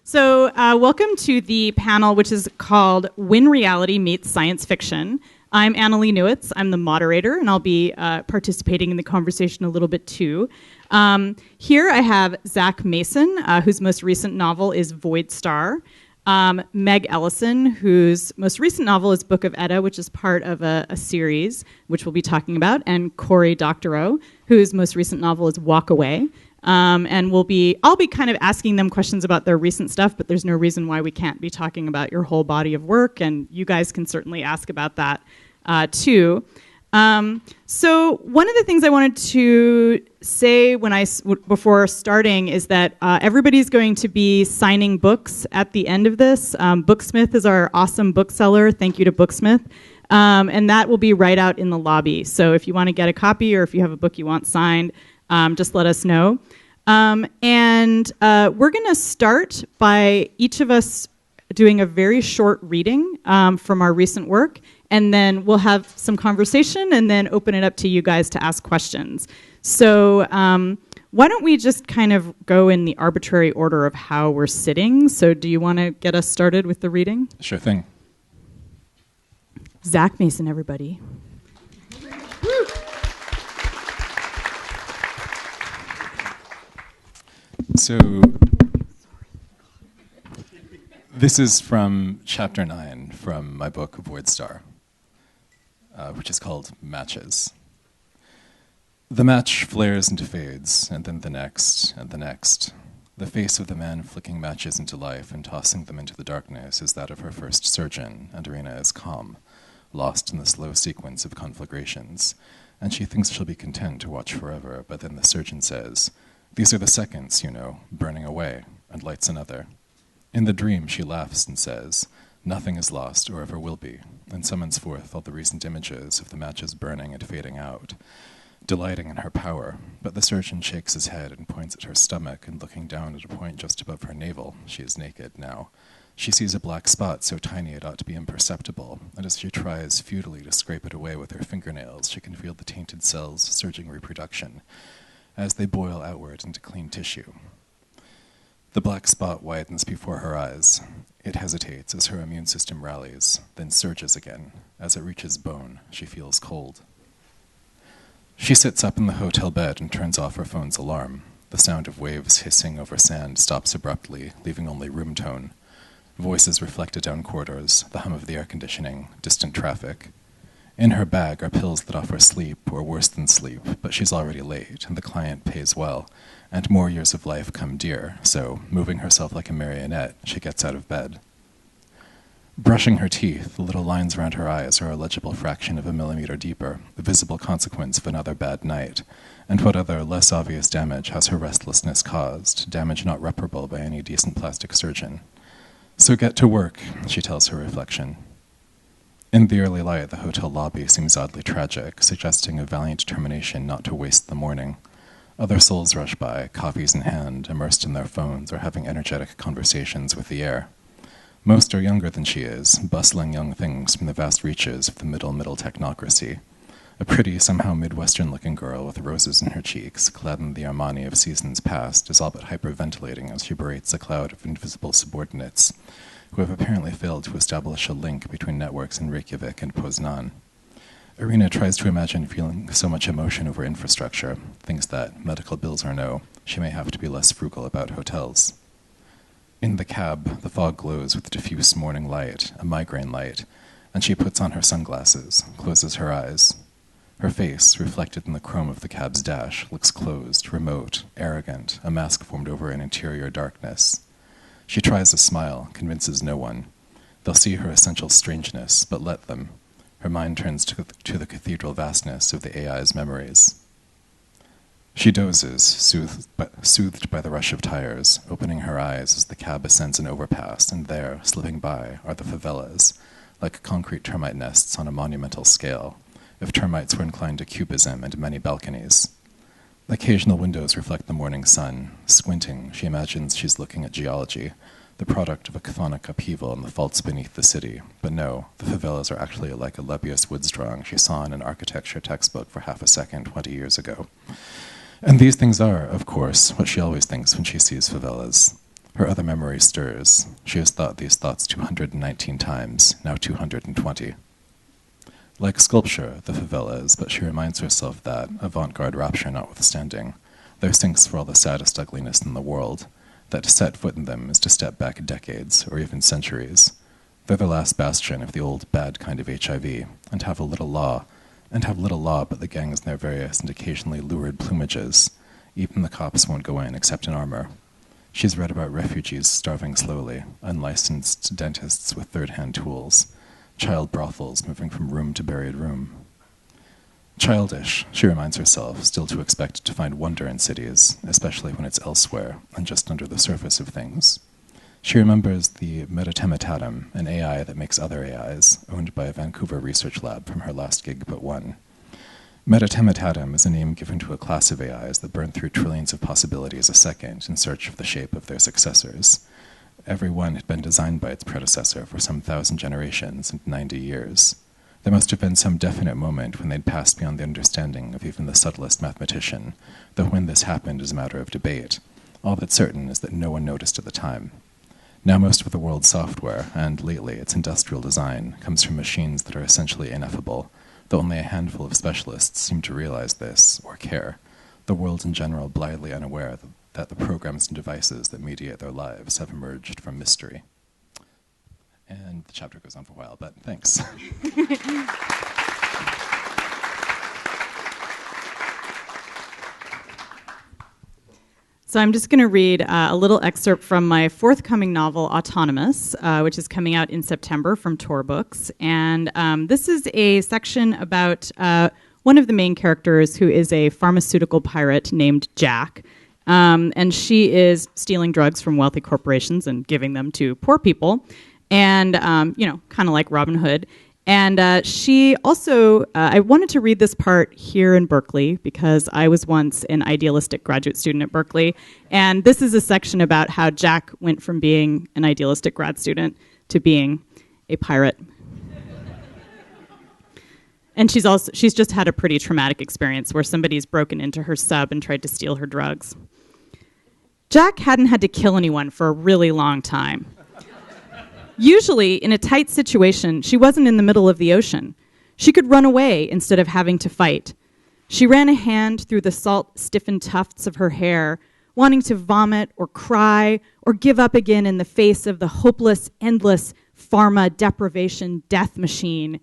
So welcome to the panel, which is called When Reality Meets Science Fiction. I'm Annalee Newitz. I'm the moderator, and I'll be participating in the conversation a little bit too. Here I have Zach Mason, whose most recent novel is Void Star. Meg Elison, whose most recent novel is Book of Edda, which is part of a series, which we'll be talking about, and Cory Doctorow, whose most recent novel is Walk Away. And I'll be kind of asking them questions about their recent stuff, but there's no reason why we can't be talking about your whole body of work, and you guys can certainly ask about that too. So one of the things I wanted to say before starting is that everybody's going to be signing books at the end of this. Booksmith is our awesome bookseller. Thank you to Booksmith. And that will be right out in the lobby. So if you want to get a copy or if you have a book you want signed, just let us know. And we're going to start by each of us doing a very short reading from our recent work, and then we'll have some conversation and then open it up to you guys to ask questions. So why don't we just kind of go in the arbitrary order of how we're sitting? So do you want to get us started with the reading? Sure thing. Zach Mason, everybody. So this is from chapter 9 from my book, Void Star, which is called Matches. The match flares into fades, and then the next, and the next. The face of the man flicking matches into life and tossing them into the darkness is that of her first surgeon, and Irina is calm, lost in the slow sequence of conflagrations, and she thinks she'll be content to watch forever, but then the surgeon says, "These are the seconds, you know, burning away," and lights another. In the dream, she laughs and says, "Nothing is lost or ever will be," and summons forth all the recent images of the matches burning and fading out, delighting in her power. But the surgeon shakes his head and points at her stomach, and looking down at a point just above her navel, she is naked now. She sees a black spot so tiny it ought to be imperceptible, and as she tries futilely to scrape it away with her fingernails, she can feel the tainted cells surging reproduction as they boil outward into clean tissue. The black spot widens before her eyes. It hesitates as her immune system rallies, then surges again. As it reaches bone, she feels cold. She sits up in the hotel bed and turns off her phone's alarm. The sound of waves hissing over sand stops abruptly, leaving only room tone. Voices reflected down corridors, the hum of the air conditioning, distant traffic. In her bag are pills that offer sleep, or worse than sleep, but she's already late, and the client pays well, and more years of life come dear, so, moving herself like a marionette, she gets out of bed. Brushing her teeth, the little lines around her eyes are a legible fraction of a millimeter deeper, the visible consequence of another bad night. And what other, less obvious damage has her restlessness caused, damage not reparable by any decent plastic surgeon? "So get to work," she tells her reflection. In the early light, the hotel lobby seems oddly tragic, suggesting a valiant determination not to waste the morning. Other souls rush by, coffees in hand, immersed in their phones or having energetic conversations with the air. Most are younger than she is, bustling young things from the vast reaches of the middle technocracy. A pretty, somehow Midwestern-looking girl with roses in her cheeks, clad in the Armani of seasons past, is all but hyperventilating as she berates a cloud of invisible subordinates, who have apparently failed to establish a link between networks in Reykjavik and Poznan. Irina tries to imagine feeling so much emotion over infrastructure, thinks that, medical bills or no, she may have to be less frugal about hotels. In the cab, the fog glows with diffuse morning light, a migraine light, and she puts on her sunglasses, closes her eyes. Her face, reflected in the chrome of the cab's dash, looks closed, remote, arrogant, a mask formed over an interior darkness. She tries a smile, convinces no one. They'll see her essential strangeness, but let them. Her mind turns to the cathedral vastness of the AI's memories. She dozes, soothed by the rush of tires, opening her eyes as the cab ascends an overpass, and there, slipping by, are the favelas, like concrete termite nests on a monumental scale, if termites were inclined to cubism and many balconies. Occasional windows reflect the morning sun. Squinting, she imagines she's looking at geology, the product of a chthonic upheaval in the faults beneath the city. But no, the favelas are actually like a Lebbeus woods drawing she saw in an architecture textbook for half a second 20 years ago. And these things are, of course, what she always thinks when she sees favelas. Her other memory stirs. She has thought these thoughts 219 times, now 220. Like sculpture, the favela is, but she reminds herself that, avant-garde rapture notwithstanding, they're sinks for all the saddest ugliness in the world, that to set foot in them is to step back decades, or even centuries. They're the last bastion of the old bad kind of HIV, and have little law but the gangs in their various and occasionally lurid plumages. Even the cops won't go in except in armor. She's read about refugees starving slowly, unlicensed dentists with third-hand tools, child brothels moving from room to buried room. Childish, she reminds herself, still to expect to find wonder in cities, especially when it's elsewhere and just under the surface of things. She remembers the Metatemetatum, an AI that makes other AIs, owned by a Vancouver research lab from her last gig but one. Metatemetatum is a name given to a class of AIs that burn through trillions of possibilities a second in search of the shape of their successors. Every one had been designed by its predecessor for some 1,000 generations and 90 years. There must have been some definite moment when they'd passed beyond the understanding of even the subtlest mathematician, though when this happened is a matter of debate. All that's certain is that no one noticed at the time. Now most of the world's software, and lately its industrial design, comes from machines that are essentially ineffable, though only a handful of specialists seem to realize this, or care, the world in general blithely unaware that the programs and devices that mediate their lives have emerged from mystery. And the chapter goes on for a while, but thanks. So I'm just going to read a little excerpt from my forthcoming novel, Autonomous, which is coming out in September from Tor Books. And this is a section about one of the main characters who is a pharmaceutical pirate named Jack. And she is stealing drugs from wealthy corporations and giving them to poor people. And, kind of like Robin Hood. And she also, I wanted to read this part here in Berkeley because I was once an idealistic graduate student at Berkeley. And this is a section about how Jack went from being an idealistic grad student to being a pirate. And she's just had a pretty traumatic experience where somebody's broken into her sub and tried to steal her drugs. Jack hadn't had to kill anyone for a really long time. Usually, in a tight situation, she wasn't in the middle of the ocean. She could run away instead of having to fight. She ran a hand through the salt-stiffened tufts of her hair, wanting to vomit or cry or give up again in the face of the hopeless, endless pharma deprivation death machine.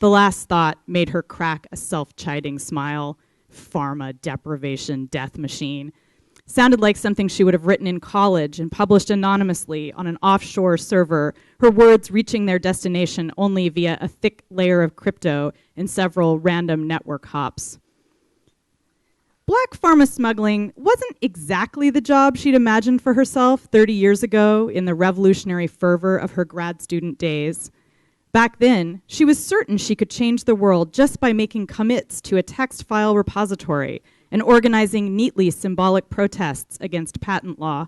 The last thought made her crack a self-chiding smile. Pharma deprivation death machine. Sounded like something she would have written in college and published anonymously on an offshore server, her words reaching their destination only via a thick layer of crypto and several random network hops. Black pharma smuggling wasn't exactly the job she'd imagined for herself 30 years ago in the revolutionary fervor of her grad student days. Back then, she was certain she could change the world just by making commits to a text file repository and organizing neatly symbolic protests against patent law.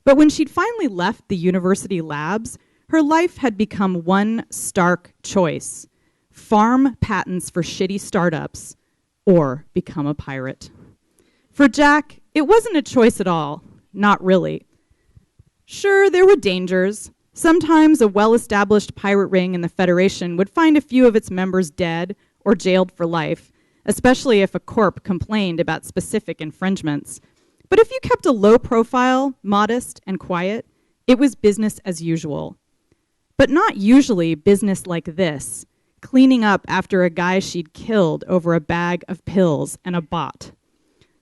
But when she'd finally left the university labs, her life had become one stark choice: farm patents for shitty startups or become a pirate. For Jack, it wasn't a choice at all. Not really. Sure, there were dangers. Sometimes a well-established pirate ring in the Federation would find a few of its members dead or jailed for life, especially if a corp complained about specific infringements. But if you kept a low profile, modest, and quiet, it was business as usual. But not usually business like this, cleaning up after a guy she'd killed over a bag of pills and a bot.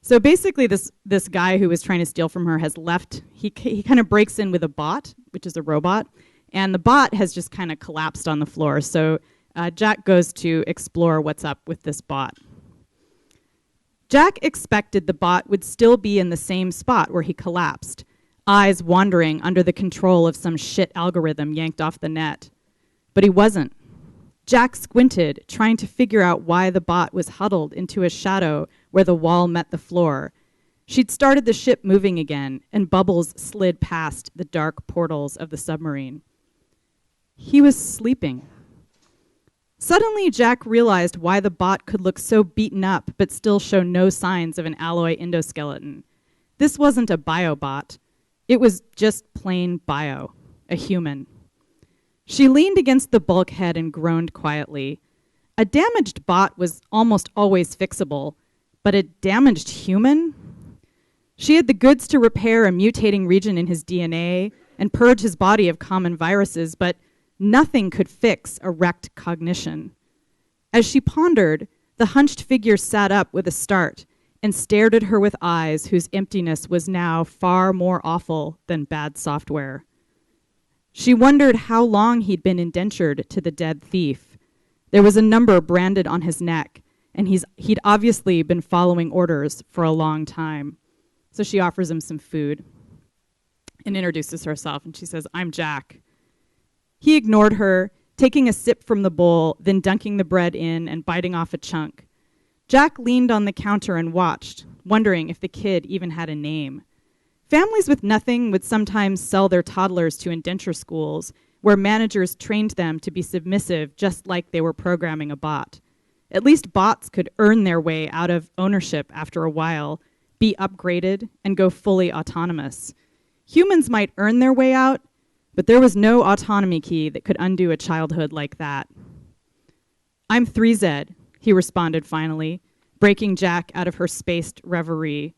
So basically this guy who was trying to steal from her has left. He kind of breaks in with a bot, which is a robot, and the bot has just kind of collapsed on the floor. So Jack goes to explore what's up with this bot. Jack expected the bot would still be in the same spot where he collapsed, eyes wandering under the control of some shit algorithm yanked off the net. But he wasn't. Jack squinted, trying to figure out why the bot was huddled into a shadow where the wall met the floor. She'd started the ship moving again, and bubbles slid past the dark portals of the submarine. He was sleeping. Suddenly, Jack realized why the bot could look so beaten up but still show no signs of an alloy endoskeleton. This wasn't a biobot. It was just plain bio, a human. She leaned against the bulkhead and groaned quietly. A damaged bot was almost always fixable, but a damaged human? She had the goods to repair a mutating region in his DNA and purge his body of common viruses, but nothing could fix a wrecked cognition. As she pondered, the hunched figure sat up with a start and stared at her with eyes whose emptiness was now far more awful than bad software. She wondered how long he'd been indentured to the dead thief. There was a number branded on his neck, and he'd obviously been following orders for a long time. So she offers him some food and introduces herself, and she says, "I'm Jack." He ignored her, taking a sip from the bowl, then dunking the bread in and biting off a chunk. Jack leaned on the counter and watched, wondering if the kid even had a name. Families with nothing would sometimes sell their toddlers to indenture schools, where managers trained them to be submissive just like they were programming a bot. At least bots could earn their way out of ownership after a while, be upgraded, and go fully autonomous. Humans might earn their way out, but there was no autonomy key that could undo a childhood like that. "I'm 3Z, he responded finally, breaking Jack out of her spaced reverie.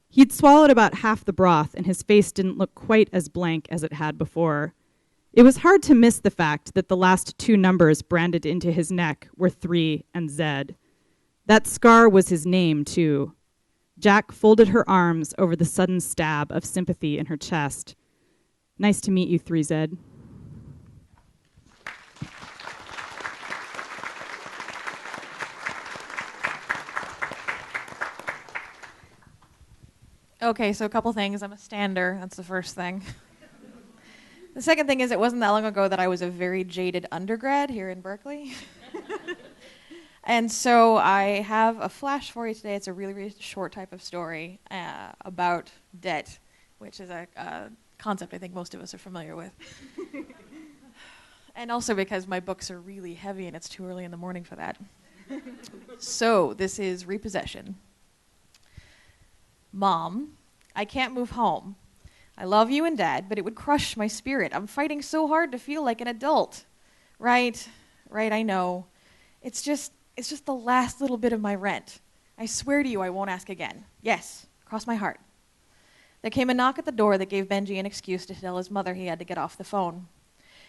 He'd swallowed about half the broth, and his face didn't look quite as blank as it had before. It was hard to miss the fact that the last two numbers branded into his neck were 3 and Z. That scar was his name, too. Jack folded her arms over the sudden stab of sympathy in her chest. "Nice to meet you, 3Z. Okay, so a couple things. I'm a stander. That's the first thing. The second thing is it wasn't that long ago that I was a very jaded undergrad here in Berkeley. And so I have a flash for you today. It's a really, really short type of story about debt, which is a concept I think most of us are familiar with. And also because my books are really heavy and it's too early in the morning for that. So this is Repossession. Mom, I can't move home. I love you and Dad, but it would crush my spirit. I'm fighting so hard to feel like an adult. Right, I know. It's just the last little bit of my rent. I swear to you I won't ask again. Yes, cross my heart. There came a knock at the door that gave Benji an excuse to tell his mother he had to get off the phone.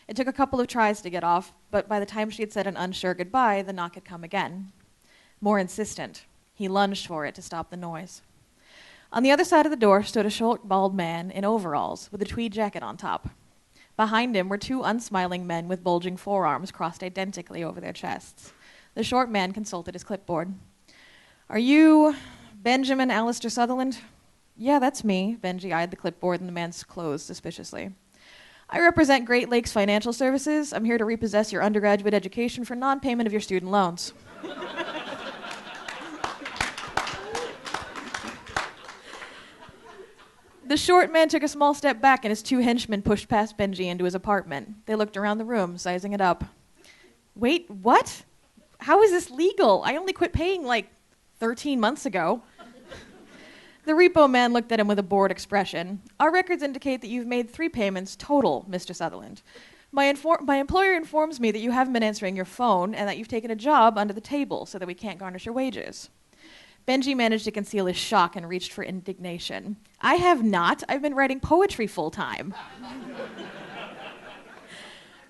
It took a couple of tries to get off, but by the time she had said an unsure goodbye, the knock had come again. More insistent. He lunged for it to stop the noise. On the other side of the door stood a short, bald man in overalls with a tweed jacket on top. Behind him were two unsmiling men with bulging forearms crossed identically over their chests. The short man consulted his clipboard. "Are you Benjamin Alistair Sutherland?" "Yeah, that's me." Benji eyed the clipboard and the man's clothes suspiciously. "I represent Great Lakes Financial Services. I'm here to repossess your undergraduate education for non-payment of your student loans." The short man took a small step back and his two henchmen pushed past Benji into his apartment. They looked around the room, sizing it up. "Wait, what? How is this legal? I only quit paying like 13 months ago." The repo man looked at him with a bored expression. "Our records indicate that you've made 3 payments total, Mr. Sutherland. My employer informs me that you haven't been answering your phone and that you've taken a job under the table so that we can't garnish your wages." Benji managed to conceal his shock and reached for indignation. "I have not. I've been writing poetry full-time."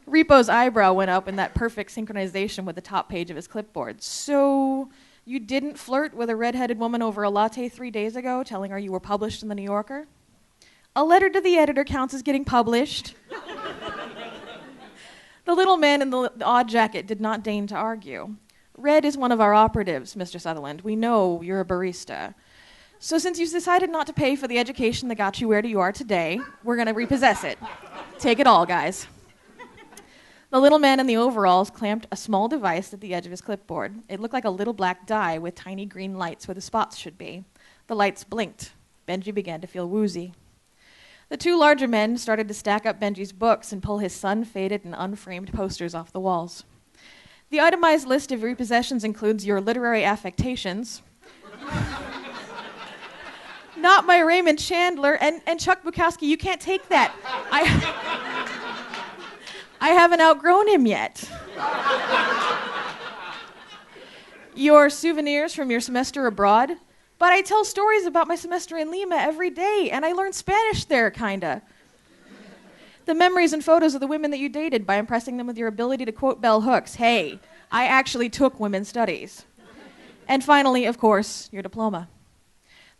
Repo's eyebrow went up in that perfect synchronization with the top page of his clipboard. "So you didn't flirt with a red-headed woman over a latte 3 days ago, telling her you were published in the New Yorker?" "A letter to the editor counts as getting published." The little man in the odd jacket did not deign to argue. "Red is one of our operatives, Mr. Sutherland. We know you're a barista. So since you've decided not to pay for the education that got you where you are today, we're going to repossess it. Take it all, guys." The little man in the overalls clamped a small device at the edge of his clipboard. It looked like a little black die with tiny green lights where the spots should be. The lights blinked. Benji began to feel woozy. The two larger men started to stack up Benji's books and pull his sun-faded and unframed posters off the walls. The itemized list of repossessions includes your literary affectations, Not my Raymond Chandler. And Chuck Bukowski, you can't take that. I haven't outgrown him yet. Your souvenirs from your semester abroad? But I tell stories about my semester in Lima every day, and I learned Spanish there, kinda. The memories and photos of the women that you dated by impressing them with your ability to quote bell hooks. Hey, I actually took women's studies. And finally, of course, your diploma.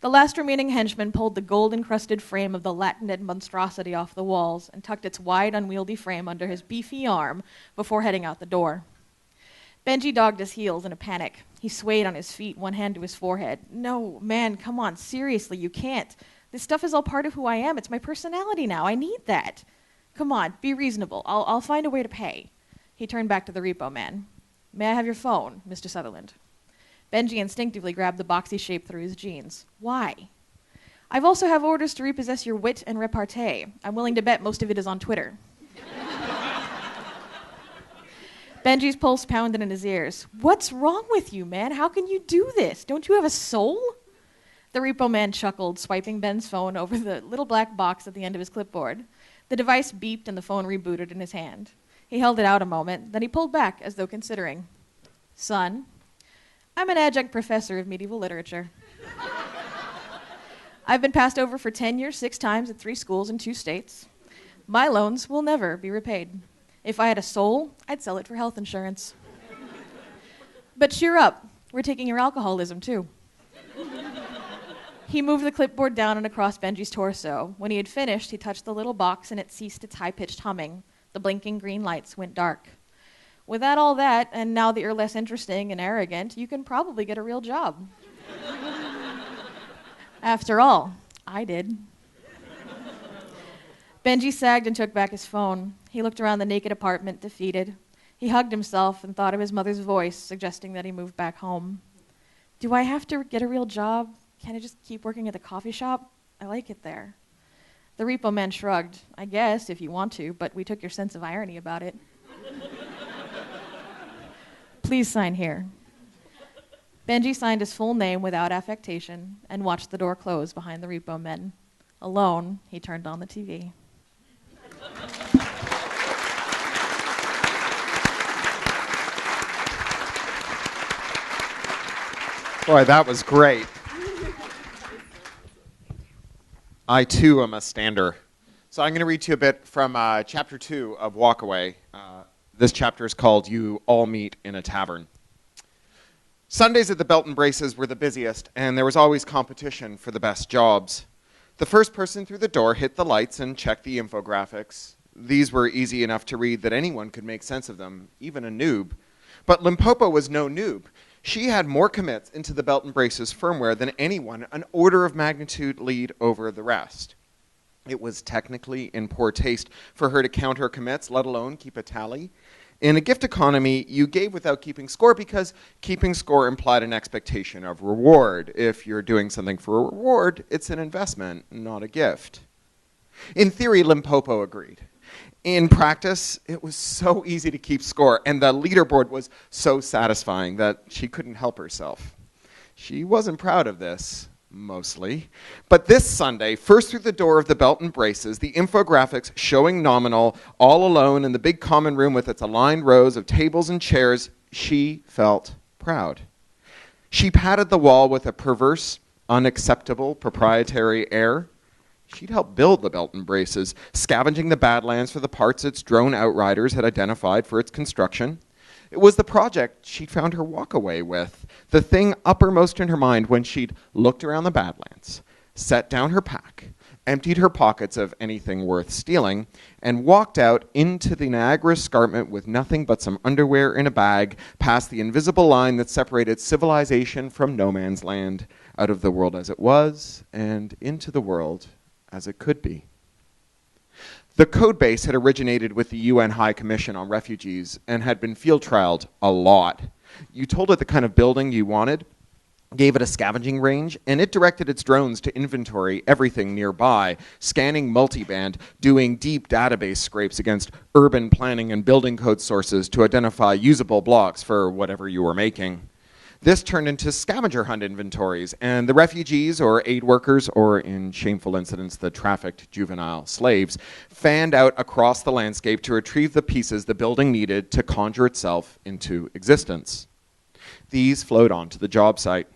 The last remaining henchman pulled the gold-encrusted frame of the Latinid monstrosity off the walls and tucked its wide, unwieldy frame under his beefy arm before heading out the door. Benji dogged his heels in a panic. He swayed on his feet, one hand to his forehead. No, man, come on, seriously, you can't. This stuff is all part of who I am. It's my personality now. I need that. Come on, be reasonable. I'll find a way to pay. He turned back to the repo man. May I have your phone, Mr. Sutherland? Benji instinctively grabbed the boxy shape through his jeans. Why? I've also have orders to repossess your wit and repartee. I'm willing to bet most of it is on Twitter. Benji's pulse pounded in his ears. What's wrong with you, man? How can you do this? Don't you have a soul? The repo man chuckled, swiping Ben's phone over the little black box at the end of his clipboard. The device beeped and the phone rebooted in his hand. He held it out a moment, then he pulled back as though considering. Son, I'm an adjunct professor of medieval literature. I've been passed over for tenure 6 times at 3 schools in 2 states. My loans will never be repaid. If I had a soul, I'd sell it for health insurance. But cheer up, we're taking your alcoholism too. He moved the clipboard down and across Benji's torso. When he had finished, he touched the little box and it ceased its high-pitched humming. The blinking green lights went dark. Without all that, and now that you're less interesting and arrogant, you can probably get a real job. After all, I did. Benji sagged and took back his phone. He looked around the naked apartment, defeated. He hugged himself and thought of his mother's voice, suggesting that he move back home. Do I have to get a real job? Can't I just keep working at the coffee shop? I like it there. The repo man shrugged. I guess, if you want to, but we took your sense of irony about it. Please sign here. Benji signed his full name without affectation and watched the door close behind the repo men. Alone, he turned on the TV. Boy, that was great. I, too, am a stander. So I'm going to read to you a bit from Chapter 2 of Walkaway. This chapter is called You All Meet in a Tavern. Sundays at the Belt and Braces were the busiest, and there was always competition for the best jobs. The first person through the door hit the lights and checked the infographics. These were easy enough to read that anyone could make sense of them, even a noob. But Limpopo was no noob. She had more commits into the Belt and Braces firmware than anyone, an order of magnitude lead over the rest. It was technically in poor taste for her to count her commits, let alone keep a tally. In a gift economy, you gave without keeping score because keeping score implied an expectation of reward. If you're doing something for a reward, it's an investment, not a gift. In theory, Limpopo agreed. In practice, it was so easy to keep score, and the leaderboard was so satisfying that she couldn't help herself. She wasn't proud of this, mostly. But this Sunday, first through the door of the Belt and Braces, the infographics showing nominal, all alone in the big common room with its aligned rows of tables and chairs, she felt proud. She patted the wall with a perverse, unacceptable, proprietary air. She'd helped build the Belt and Braces, scavenging the Badlands for the parts its drone outriders had identified for its construction. It was the project she'd found her walkaway with, the thing uppermost in her mind when she'd looked around the Badlands, set down her pack, emptied her pockets of anything worth stealing, and walked out into the Niagara Escarpment with nothing but some underwear in a bag, past the invisible line that separated civilization from no man's land, out of the world as it was, and into the world as it could be. The code base had originated with the UN High Commission on Refugees and had been field trialed a lot. You told it the kind of building you wanted, gave it a scavenging range, and it directed its drones to inventory everything nearby, scanning multiband, doing deep database scrapes against urban planning and building code sources to identify usable blocks for whatever you were making. This turned into scavenger hunt inventories, and the refugees or aid workers, or in shameful incidents, the trafficked juvenile slaves, fanned out across the landscape to retrieve the pieces the building needed to conjure itself into existence. These flowed onto the job site.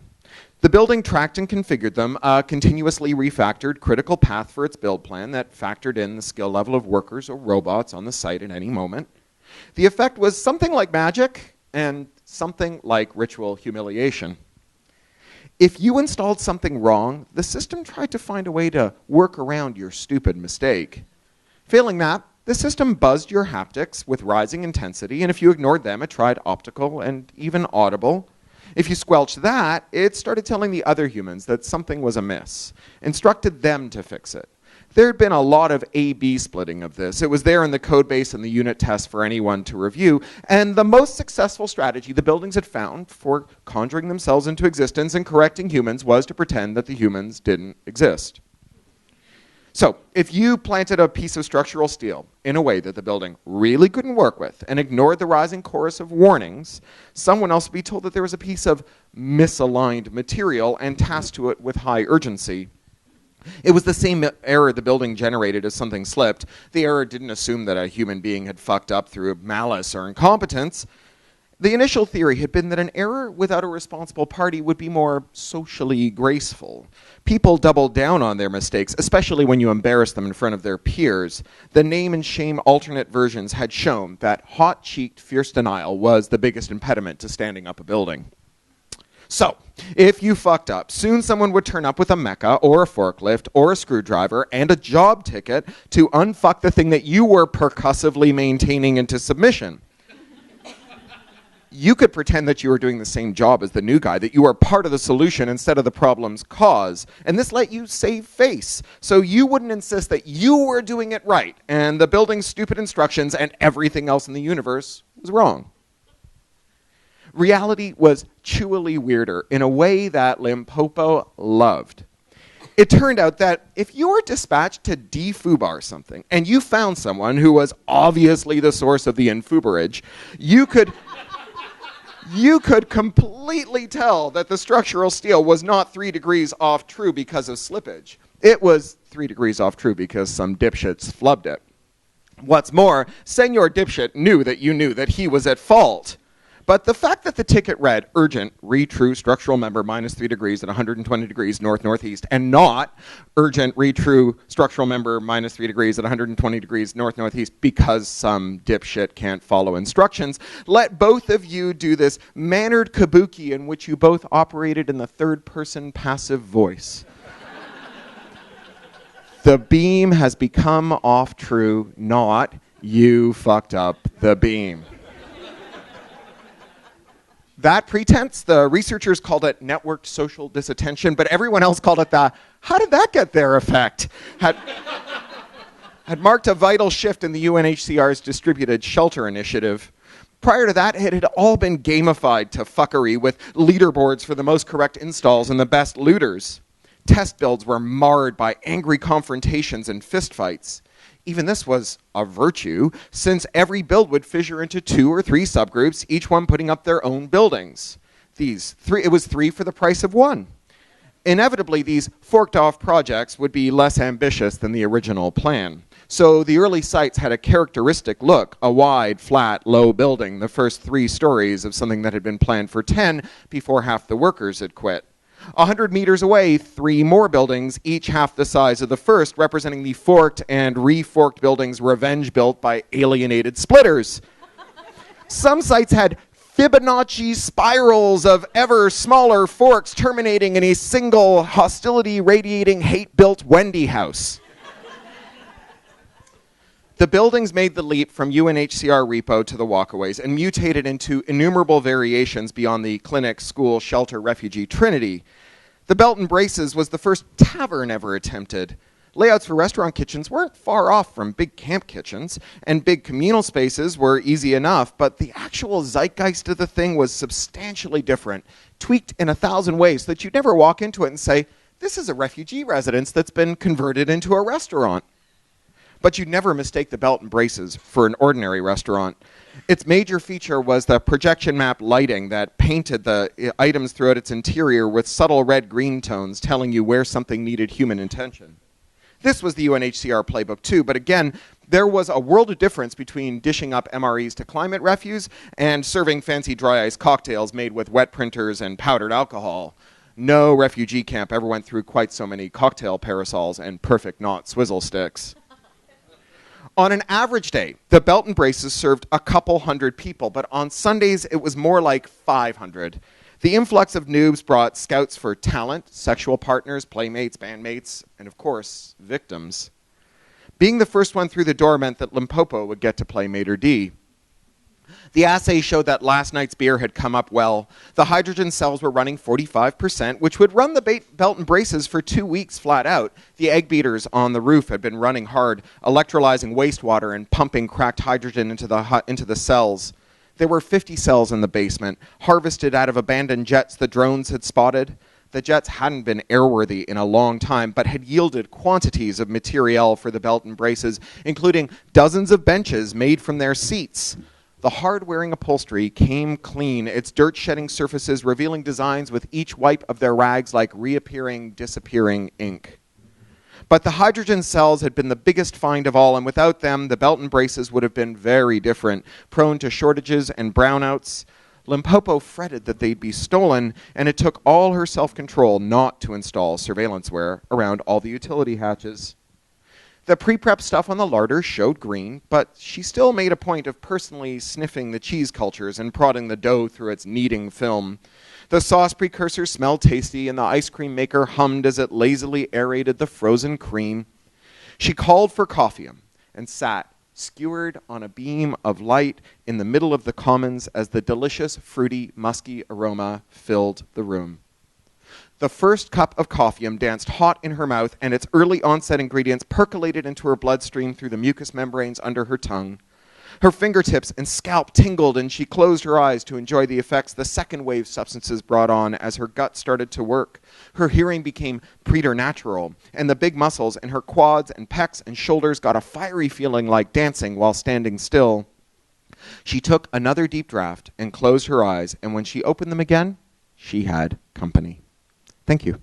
The building tracked and configured them, a continuously refactored critical path for its build plan that factored in the skill level of workers or robots on the site at any moment. The effect was something like magic and something like ritual humiliation. If you installed something wrong, the system tried to find a way to work around your stupid mistake. Failing that, the system buzzed your haptics with rising intensity, and if you ignored them, it tried optical and even audible. If you squelched that, it started telling the other humans that something was amiss, instructed them to fix it. There had been a lot of A-B splitting of this. It was there in the code base and the unit test for anyone to review, and the most successful strategy the buildings had found for conjuring themselves into existence and correcting humans was to pretend that the humans didn't exist. So, if you planted a piece of structural steel in a way that the building really couldn't work with and ignored the rising chorus of warnings, someone else would be told that there was a piece of misaligned material and tasked to it with high urgency. It was the same error the building generated as something slipped. The error didn't assume that a human being had fucked up through malice or incompetence. The initial theory had been that an error without a responsible party would be more socially graceful. People doubled down on their mistakes, especially when you embarrassed them in front of their peers. The name and shame alternate versions had shown that hot-cheeked fierce denial was the biggest impediment to standing up a building. So, if you fucked up, soon someone would turn up with a mecha or a forklift or a screwdriver and a job ticket to unfuck the thing that you were percussively maintaining into submission. You could pretend that you were doing the same job as the new guy, that you were part of the solution instead of the problem's cause. And this let you save face, so you wouldn't insist that you were doing it right, and the building's stupid instructions and everything else in the universe was wrong. Reality was chewily weirder in a way that Limpopo loved. It turned out that if you were dispatched to defoobar something, and you found someone who was obviously the source of the infoobarage, you could completely tell that the structural steel was not 3 degrees off true because of slippage. It was 3 degrees off true because some dipshits flubbed it. What's more, Senor Dipshit knew that you knew that he was at fault. But the fact that the ticket read urgent, re-true structural member minus 3 degrees at 120 degrees north-northeast, and not urgent, re-true structural member minus 3 degrees at 120 degrees north-northeast because some dipshit can't follow instructions, let both of you do this mannered kabuki in which you both operated in the third-person passive voice. The beam has become off true, not you fucked up the beam. That pretense, the researchers called it networked social disattention, but everyone else called it the how did that get there effect, had marked a vital shift in the UNHCR's distributed shelter initiative. Prior to that, it had all been gamified to fuckery with leaderboards for the most correct installs and the best looters. Test builds were marred by angry confrontations and fistfights. Even this was a virtue, since every build would fissure into 2 or 3 subgroups, each one putting up their own buildings. It was 3 for the price of 1. Inevitably, these forked-off projects would be less ambitious than the original plan. So the early sites had a characteristic look, a wide, flat, low building, the first 3 stories of something that had been planned for 10 before half the workers had quit. 100 meters away, 3 more buildings, each half the size of the first, representing the forked and reforked buildings revenge built by alienated splitters. Some sites had Fibonacci spirals of ever smaller forks terminating in a single hostility-radiating, hate-built Wendy house. The buildings made the leap from UNHCR repo to the walkaways and mutated into innumerable variations beyond the clinic, school, shelter, refugee trinity. The Belt and Braces was the first tavern ever attempted. Layouts for restaurant kitchens weren't far off from big camp kitchens, and big communal spaces were easy enough, but the actual zeitgeist of the thing was substantially different, tweaked in 1,000 ways so that you'd never walk into it and say, this is a refugee residence that's been converted into a restaurant. But you'd never mistake the Belt and Braces for an ordinary restaurant. Its major feature was the projection map lighting that painted the items throughout its interior with subtle red-green tones telling you where something needed human attention. This was the UNHCR playbook too, but again, there was a world of difference between dishing up MREs to climate refuse and serving fancy dry ice cocktails made with wet printers and powdered alcohol. No refugee camp ever went through quite so many cocktail parasols and perfect knot swizzle sticks. On an average day, the belt and braces served a couple hundred people, but on Sundays it was more like 500. The influx of noobs brought scouts for talent, sexual partners, playmates, bandmates, and of course, victims. Being the first one through the door meant that Limpopo would get to play Mater D. The assay showed that last night's beer had come up well. The hydrogen cells were running 45%, which would run the belt and braces for 2 weeks flat out. The egg beaters on the roof had been running hard, electrolyzing wastewater and pumping cracked hydrogen into the cells. There were 50 cells in the basement, harvested out of abandoned jets the drones had spotted. The jets hadn't been airworthy in a long time, but had yielded quantities of materiel for the belt and braces, including dozens of benches made from their seats. The hard-wearing upholstery came clean, its dirt-shedding surfaces revealing designs with each wipe of their rags like reappearing, disappearing ink. But the hydrogen cells had been the biggest find of all, and without them, the belt and braces would have been very different, prone to shortages and brownouts. Limpopo fretted that they'd be stolen, and it took all her self-control not to install surveillanceware around all the utility hatches. The pre-prep stuff on the larder showed green, but she still made a point of personally sniffing the cheese cultures and prodding the dough through its kneading film. The sauce precursor smelled tasty, and the ice cream maker hummed as it lazily aerated the frozen cream. She called for coffeeum and sat, skewered on a beam of light in the middle of the commons as the delicious, fruity, musky aroma filled the room. The first cup of coffeeum danced hot in her mouth, and its early onset ingredients percolated into her bloodstream through the mucous membranes under her tongue. Her fingertips and scalp tingled, and she closed her eyes to enjoy the effects the second wave substances brought on as her gut started to work. Her hearing became preternatural, and the big muscles in her quads and pecs and shoulders got a fiery feeling like dancing while standing still. She took another deep draught and closed her eyes, and when she opened them again, she had company. Thank you.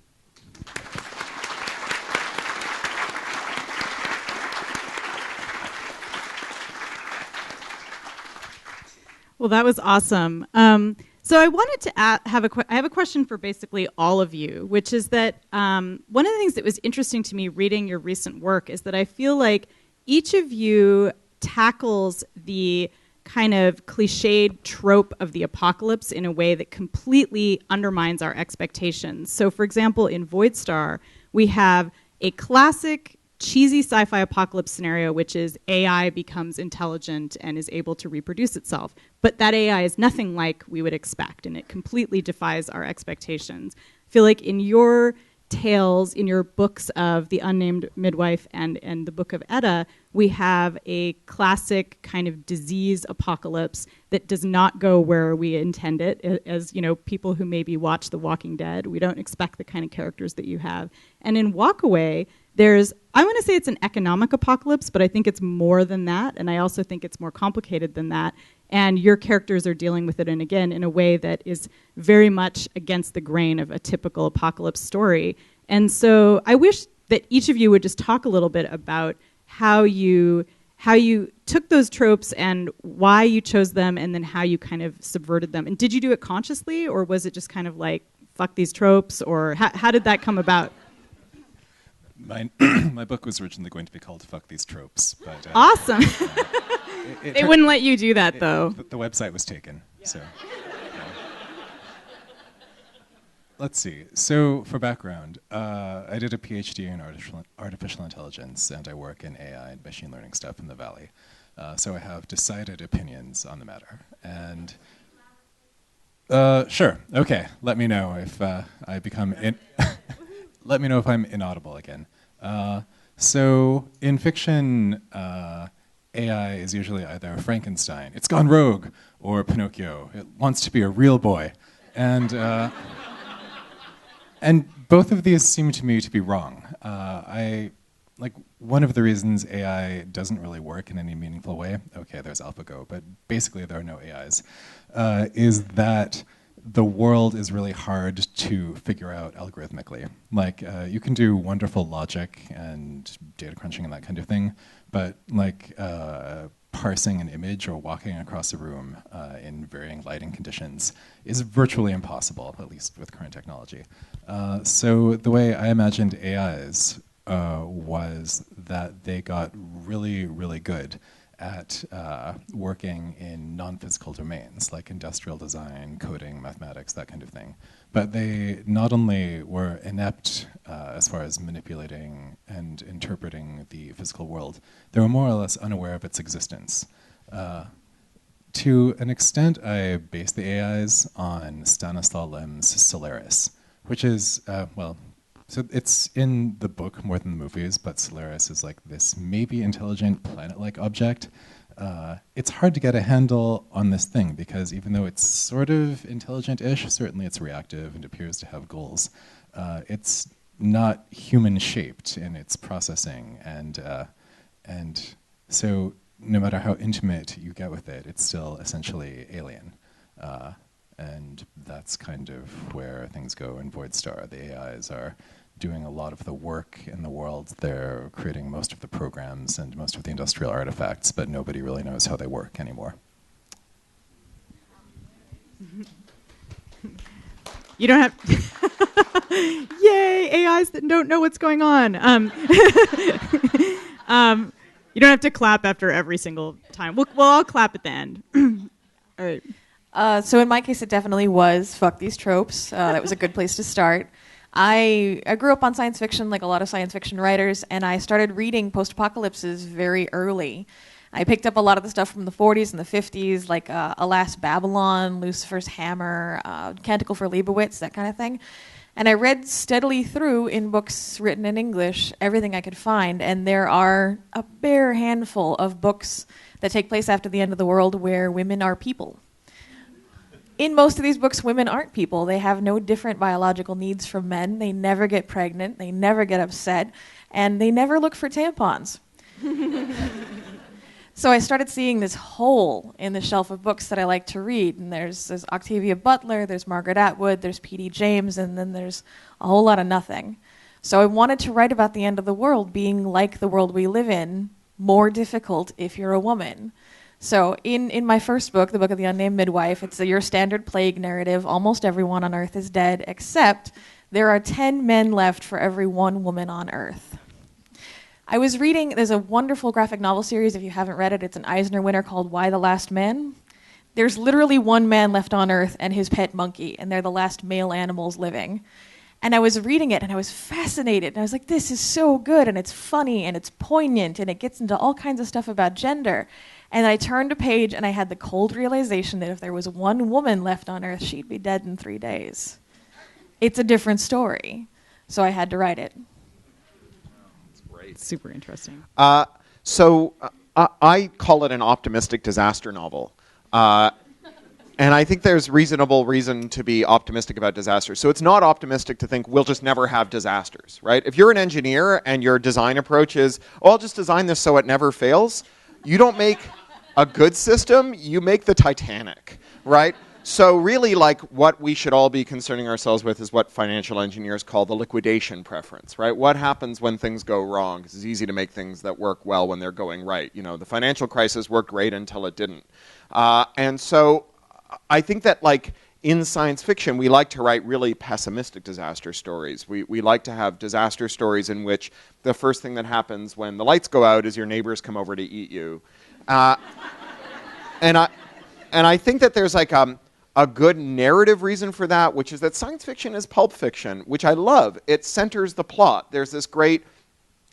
Well, that was awesome. So I wanted to I have a question for basically all of you, which is that one of the things that was interesting to me reading your recent work is that I feel like each of you tackles the kind of cliched trope of the apocalypse in a way that completely undermines our expectations. So, for example, in Void Star, we have a classic cheesy sci-fi apocalypse scenario, which is AI becomes intelligent and is able to reproduce itself. But that AI is nothing like we would expect, and it completely defies our expectations. I feel like in your tales, in your books of The Unnamed Midwife and the Book of Edda, we have a classic kind of disease apocalypse that does not go where we intend it. As you know, people who maybe watch The Walking Dead, we don't expect the kind of characters that you have. And in Walkaway, I want to say it's an economic apocalypse, but I think it's more than that, and I also think it's more complicated than that. And your characters are dealing with it, and again, in a way that is very much against the grain of a typical apocalypse story. And so I wish that each of you would just talk a little bit about how you took those tropes and why you chose them, and then how you kind of subverted them. And did you do it consciously, or was it just kind of like, fuck these tropes, or how did that come about? My book was originally going to be called Fuck These Tropes. But, awesome. They wouldn't let you do that, though. The website was taken. Yeah. So, let's see. So for background, I did a PhD in artificial intelligence, and I work in AI and machine learning stuff in the Valley. So I have decided opinions on the matter. And sure, okay. Let me know if I become let me know if I'm inaudible again. So in fiction, AI is usually either Frankenstein, it's gone rogue, or Pinocchio, it wants to be a real boy. And both of these seem to me to be wrong. one of the reasons AI doesn't really work in any meaningful way, okay, there's AlphaGo, but basically there are no AIs, is that the world is really hard to figure out algorithmically. Like, you can do wonderful logic and data crunching and that kind of thing, but like parsing an image or walking across a room in varying lighting conditions is virtually impossible, at least with current technology. So the way I imagined AIs was that they got really, really good at working in non-physical domains like industrial design, coding, mathematics, that kind of thing. But they not only were inept as far as manipulating and interpreting the physical world, they were more or less unaware of its existence. To an extent, I base the AIs on Stanislaw Lem's Solaris, which is, so it's in the book more than the movies, but Solaris is like this maybe intelligent planet-like object. It's hard to get a handle on this thing because even though it's sort of intelligent-ish, certainly it's reactive and appears to have goals. It's not human-shaped in its processing, and so no matter how intimate you get with it, it's still essentially alien. And that's kind of where things go in Void Star. The AIs are doing a lot of the work in the world. They're creating most of the programs and most of the industrial artifacts, but nobody really knows how they work anymore. You don't have... Yay, AIs that don't know what's going on. You don't have to clap after every single time. We'll all clap at the end. All right. So in my case, it definitely was fuck these tropes. That was a good place to start. I grew up on science fiction like a lot of science fiction writers, and I started reading post-apocalypses very early. I picked up a lot of the stuff from the 40s and the 50s, like Alas Babylon, Lucifer's Hammer, Canticle for Leibowitz, that kind of thing. And I read steadily through, in books written in English, everything I could find, and there are a bare handful of books that take place after the end of the world where women are people. In most of these books, women aren't people. They have no different biological needs from men. They never get pregnant. They never get upset. And they never look for tampons. So I started seeing this hole in the shelf of books that I like to read. And there's Octavia Butler, there's Margaret Atwood, there's P.D. James, and then there's a whole lot of nothing. So I wanted to write about the end of the world being like the world we live in, more difficult if you're a woman. So in my first book, the book of the Unnamed Midwife, it's your standard plague narrative. Almost everyone on Earth is dead, except there are 10 men left for every one woman on Earth. I was reading, there's a wonderful graphic novel series, if you haven't read it, it's an Eisner winner called Why the Last Man. There's literally one man left on Earth and his pet monkey, and they're the last male animals living. And I was reading it, and I was fascinated. And I was like, this is so good, and it's funny, and it's poignant, and it gets into all kinds of stuff about gender. And I turned a page, and I had the cold realization that if there was one woman left on Earth, she'd be dead in 3 days. It's a different story. So I had to write it. That's great. Super interesting. So I call it an optimistic disaster novel. And I think there's reasonable reason to be optimistic about disasters. So it's not optimistic to think we'll just never have disasters, right? If you're an engineer and your design approach is, oh, I'll just design this so it never fails, you don't make a good system, you make the Titanic, right? So really, like, what we should all be concerning ourselves with is what financial engineers call the liquidation preference, right? What happens when things go wrong? 'Cause it's easy to make things that work well when they're going right. You know, the financial crisis worked great until it didn't. And so I think that, like, in science fiction, we like to write really pessimistic disaster stories. We like to have disaster stories in which the first thing that happens when the lights go out is your neighbors come over to eat you. And I think that there's like a good narrative reason for that, which is that science fiction is pulp fiction, which I love. It centers the plot. There's this great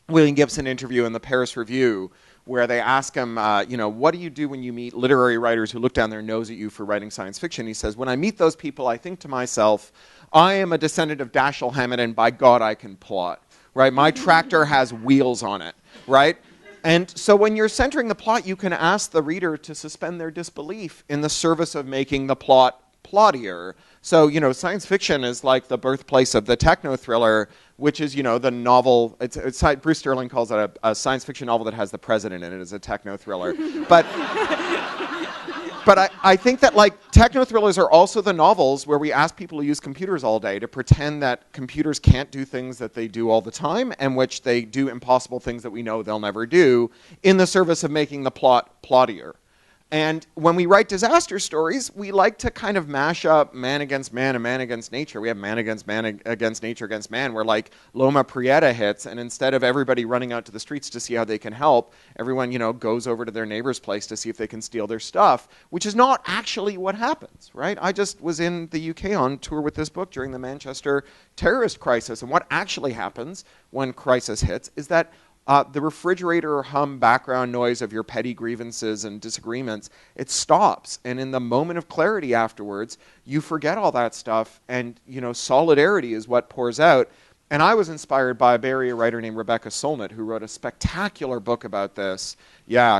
William Gibson interview in the Paris Review where they ask him, what do you do when you meet literary writers who look down their nose at you for writing science fiction? He says, when I meet those people, I think to myself, I am a descendant of Dashiell Hammett, and by God, I can plot, right? My tractor has wheels on it, right? And so when you're centering the plot, you can ask the reader to suspend their disbelief in the service of making the plot plottier. So, science fiction is like the birthplace of the techno thriller, which is, the novel. It's Bruce Sterling calls it a science fiction novel that has the president in it as a techno thriller. But I think that techno thrillers are also the novels where we ask people to use computers all day to pretend that computers can't do things that they do all the time, and which they do impossible things that we know they'll never do in the service of making the plot plottier. And when we write disaster stories, we like to kind of mash up man against man and man against nature. We have man against nature against man, where Loma Prieta hits, and instead of everybody running out to the streets to see how they can help, everyone, goes over to their neighbor's place to see if they can steal their stuff, which is not actually what happens, right? I just was in the UK on tour with this book during the Manchester terrorist crisis, and what actually happens when crisis hits is that the refrigerator hum background noise of your petty grievances and disagreements, it stops. And in the moment of clarity afterwards, you forget all that stuff, and solidarity is what pours out. And I was inspired by a Bay Area writer named Rebecca Solnit, who wrote a spectacular book about this,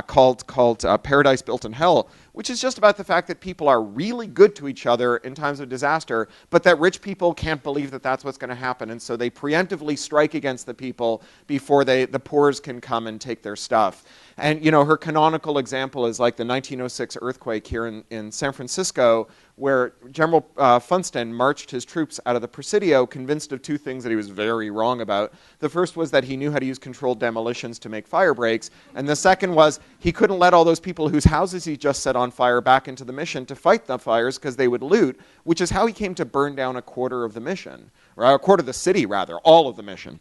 called Paradise Built in Hell, which is just about the fact that people are really good to each other in times of disaster, but that rich people can't believe that that's what's going to happen, and so they preemptively strike against the people before the poors can come and take their stuff. And her canonical example is like the 1906 earthquake here in San Francisco, where General Funston marched his troops out of the Presidio convinced of two things that he was very wrong about. The first was that he knew how to use controlled demolitions to make fire breaks, and the second was he couldn't let all those people whose houses he just set on fire back into the mission to fight the fires because they would loot, which is how he came to burn down a quarter of the mission, or a quarter of the city rather, all of the mission.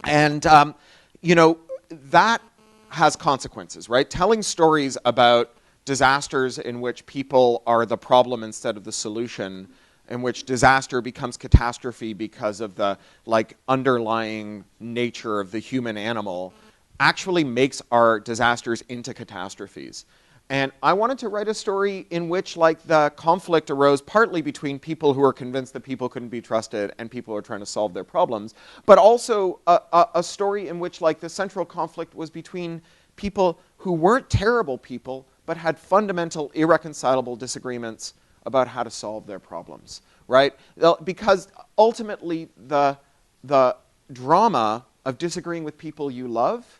And that has consequences, right? Telling stories about disasters in which people are the problem instead of the solution, in which disaster becomes catastrophe because of the underlying nature of the human animal, actually makes our disasters into catastrophes. And I wanted to write a story in which the conflict arose partly between people who are convinced that people couldn't be trusted and people who are trying to solve their problems, but also a story in which the central conflict was between people who weren't terrible people but had fundamental irreconcilable disagreements about how to solve their problems, right? Because ultimately the drama of disagreeing with people you love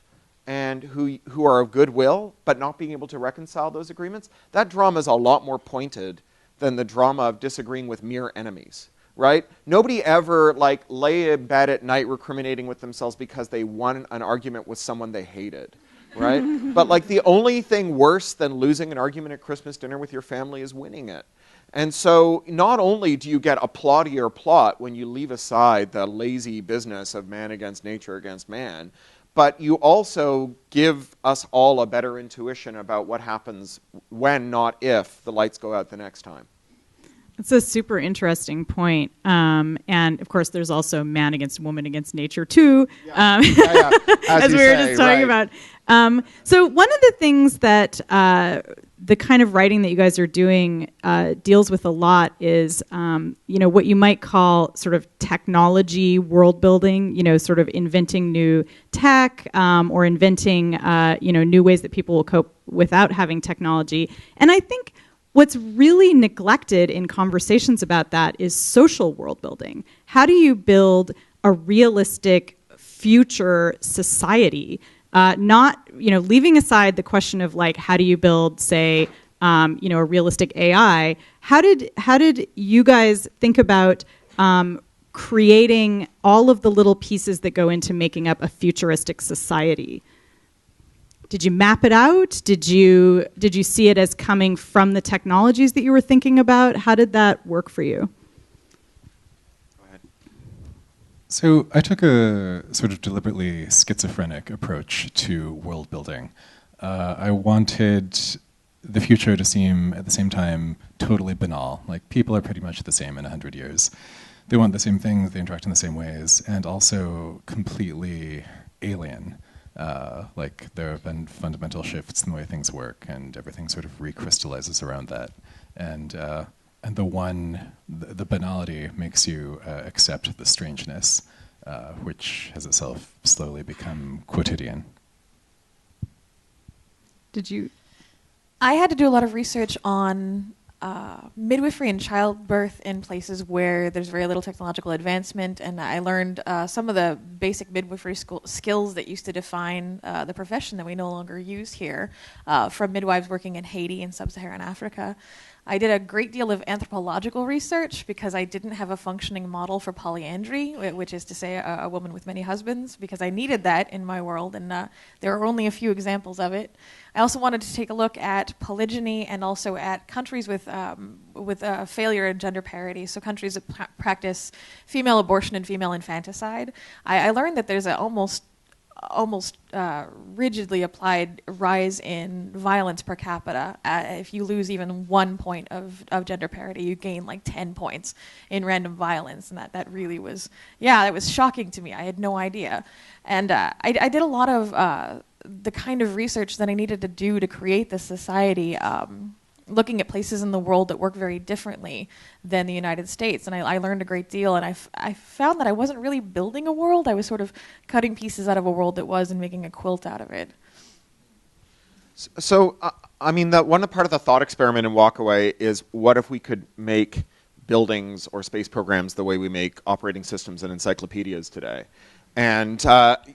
and who are of goodwill, but not being able to reconcile those agreements, that drama is a lot more pointed than the drama of disagreeing with mere enemies, right? Nobody ever lay in bed at night recriminating with themselves because they won an argument with someone they hated, right? But the only thing worse than losing an argument at Christmas dinner with your family is winning it. And so not only do you get a plottier plot when you leave aside the lazy business of man against nature against man, but you also give us all a better intuition about what happens when, not if, the lights go out the next time. It's a super interesting point. And of course, there's also man against woman against nature, too, as we were just talking about. So one of the things that the kind of writing that you guys are doing deals with a lot is, what you might call sort of technology world building, sort of inventing new tech or inventing, new ways that people will cope without having technology. And I think what's really neglected in conversations about that is social world building. How do you build a realistic future society? Not, leaving aside the question of how do you build, say, a realistic AI? How did you guys think about creating all of the little pieces that go into making up a futuristic society? Did you map it out? Did you see it as coming from the technologies that you were thinking about? How did that work for you? Go ahead. So I took a sort of deliberately schizophrenic approach to world building. I wanted the future to seem, at the same time, totally banal. People are pretty much the same in 100 years. They want the same things, they interact in the same ways, and also completely alien. There have been fundamental shifts in the way things work, and everything sort of recrystallizes around that. And the banality makes you accept the strangeness, which has itself slowly become quotidian. Did you? I had to do a lot of research on midwifery and childbirth in places where there's very little technological advancement, and I learned some of the basic midwifery skills that used to define the profession that we no longer use here from midwives working in Haiti and sub-Saharan Africa. I did a great deal of anthropological research because I didn't have a functioning model for polyandry, which is to say a woman with many husbands, because I needed that in my world, and there are only a few examples of it. I also wanted to take a look at polygyny and also at countries with failure in gender parity, so countries that practice female abortion and female infanticide. I learned that there's an almost rigidly applied rise in violence per capita. If you lose even 1 point of gender parity, you gain like 10 points in random violence, and that really was, it was shocking to me. I had no idea. And I did a lot of the kind of research that I needed to do to create this society, looking at places in the world that work very differently than the United States. And I learned a great deal, and I found that I wasn't really building a world. I was sort of cutting pieces out of a world that was and making a quilt out of it. So, I mean, one part of the thought experiment in Walkaway is, what if we could make buildings or space programs the way we make operating systems and encyclopedias today? And,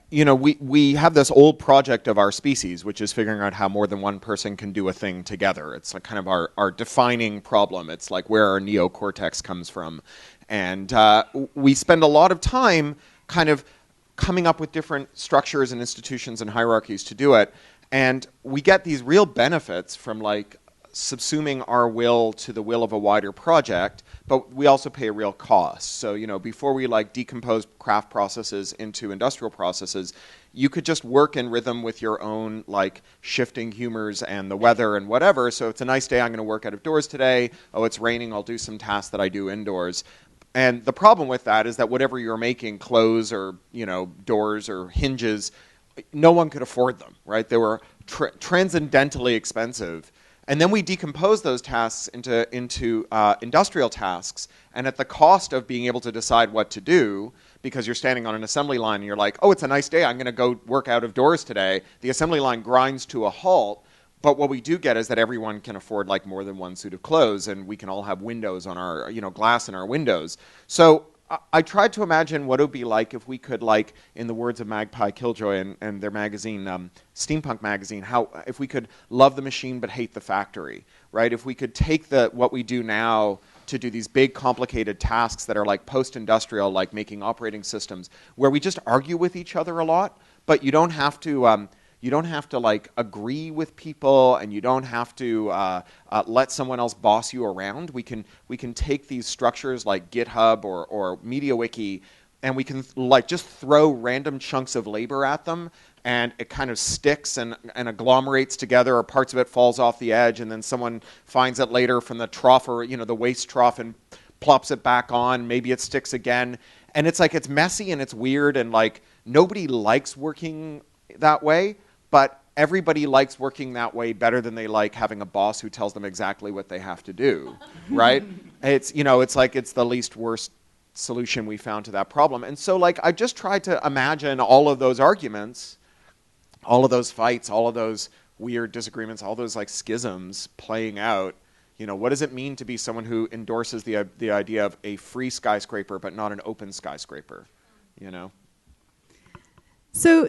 we have this old project of our species, which is figuring out how more than one person can do a thing together. It's like kind of our defining problem. It's like where our neocortex comes from. And we spend a lot of time kind of coming up with different structures and institutions and hierarchies to do it. And we get these real benefits from like subsuming our will to the will of a wider project, but we also pay a real cost. So, before we like decompose craft processes into industrial processes, you could just work in rhythm with your own like shifting humors and the weather and whatever. So it's a nice day, I'm going to work out of doors today. Oh, it's raining, I'll do some tasks that I do indoors. And the problem with that is that whatever you're making, clothes or, doors or hinges, no one could afford them, right? They were transcendently expensive. And then we decompose those tasks into industrial tasks, and at the cost of being able to decide what to do, because you're standing on an assembly line and you're like, oh, it's a nice day, I'm going to go work out of doors today. The assembly line grinds to a halt, but what we do get is that everyone can afford like more than one suit of clothes, and we can all have windows on our, glass in our windows. So I tried to imagine what it would be like if we could, like, in the words of Magpie Killjoy and their magazine, Steampunk magazine, how if we could love the machine but hate the factory, right? If we could take what we do now to do these big, complicated tasks that are like post-industrial, like making operating systems, where we just argue with each other a lot, but you don't have to. You don't have to like agree with people, and you don't have to let someone else boss you around. We can take these structures like GitHub or MediaWiki, and we can like just throw random chunks of labor at them, and it kind of sticks and agglomerates together, or parts of it falls off the edge, and then someone finds it later from the trough or the waste trough and plops it back on. Maybe it sticks again, and it's like it's messy and it's weird, and like nobody likes working that way. But everybody likes working that way better than they like having a boss who tells them exactly what they have to do, right? It's it's like it's the least worst solution we found to that problem. And so like I just tried to imagine all of those arguments, all of those fights, all of those weird disagreements, all those like schisms playing out. What does it mean to be someone who endorses the idea of a free skyscraper but not an open skyscraper, So,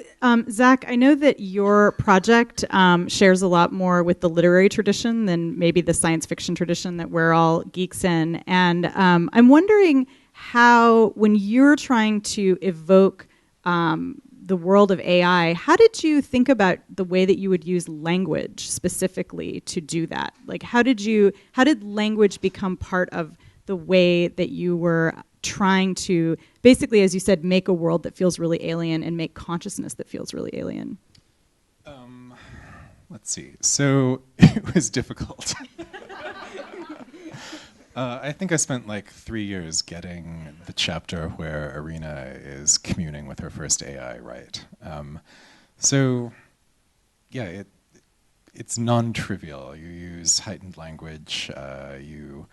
Zach, I know that your project shares a lot more with the literary tradition than maybe the science fiction tradition that we're all geeks in. And I'm wondering how, when you're trying to evoke the world of AI, how did you think about the way that you would use language specifically to do that? Like, how did language become part of the way that you were trying to basically, as you said, make a world that feels really alien and make consciousness that feels really alien? Let's see. So it was difficult. I think I spent like 3 years getting the chapter where Irina is communing with her first AI right. It's non-trivial. You use heightened language. You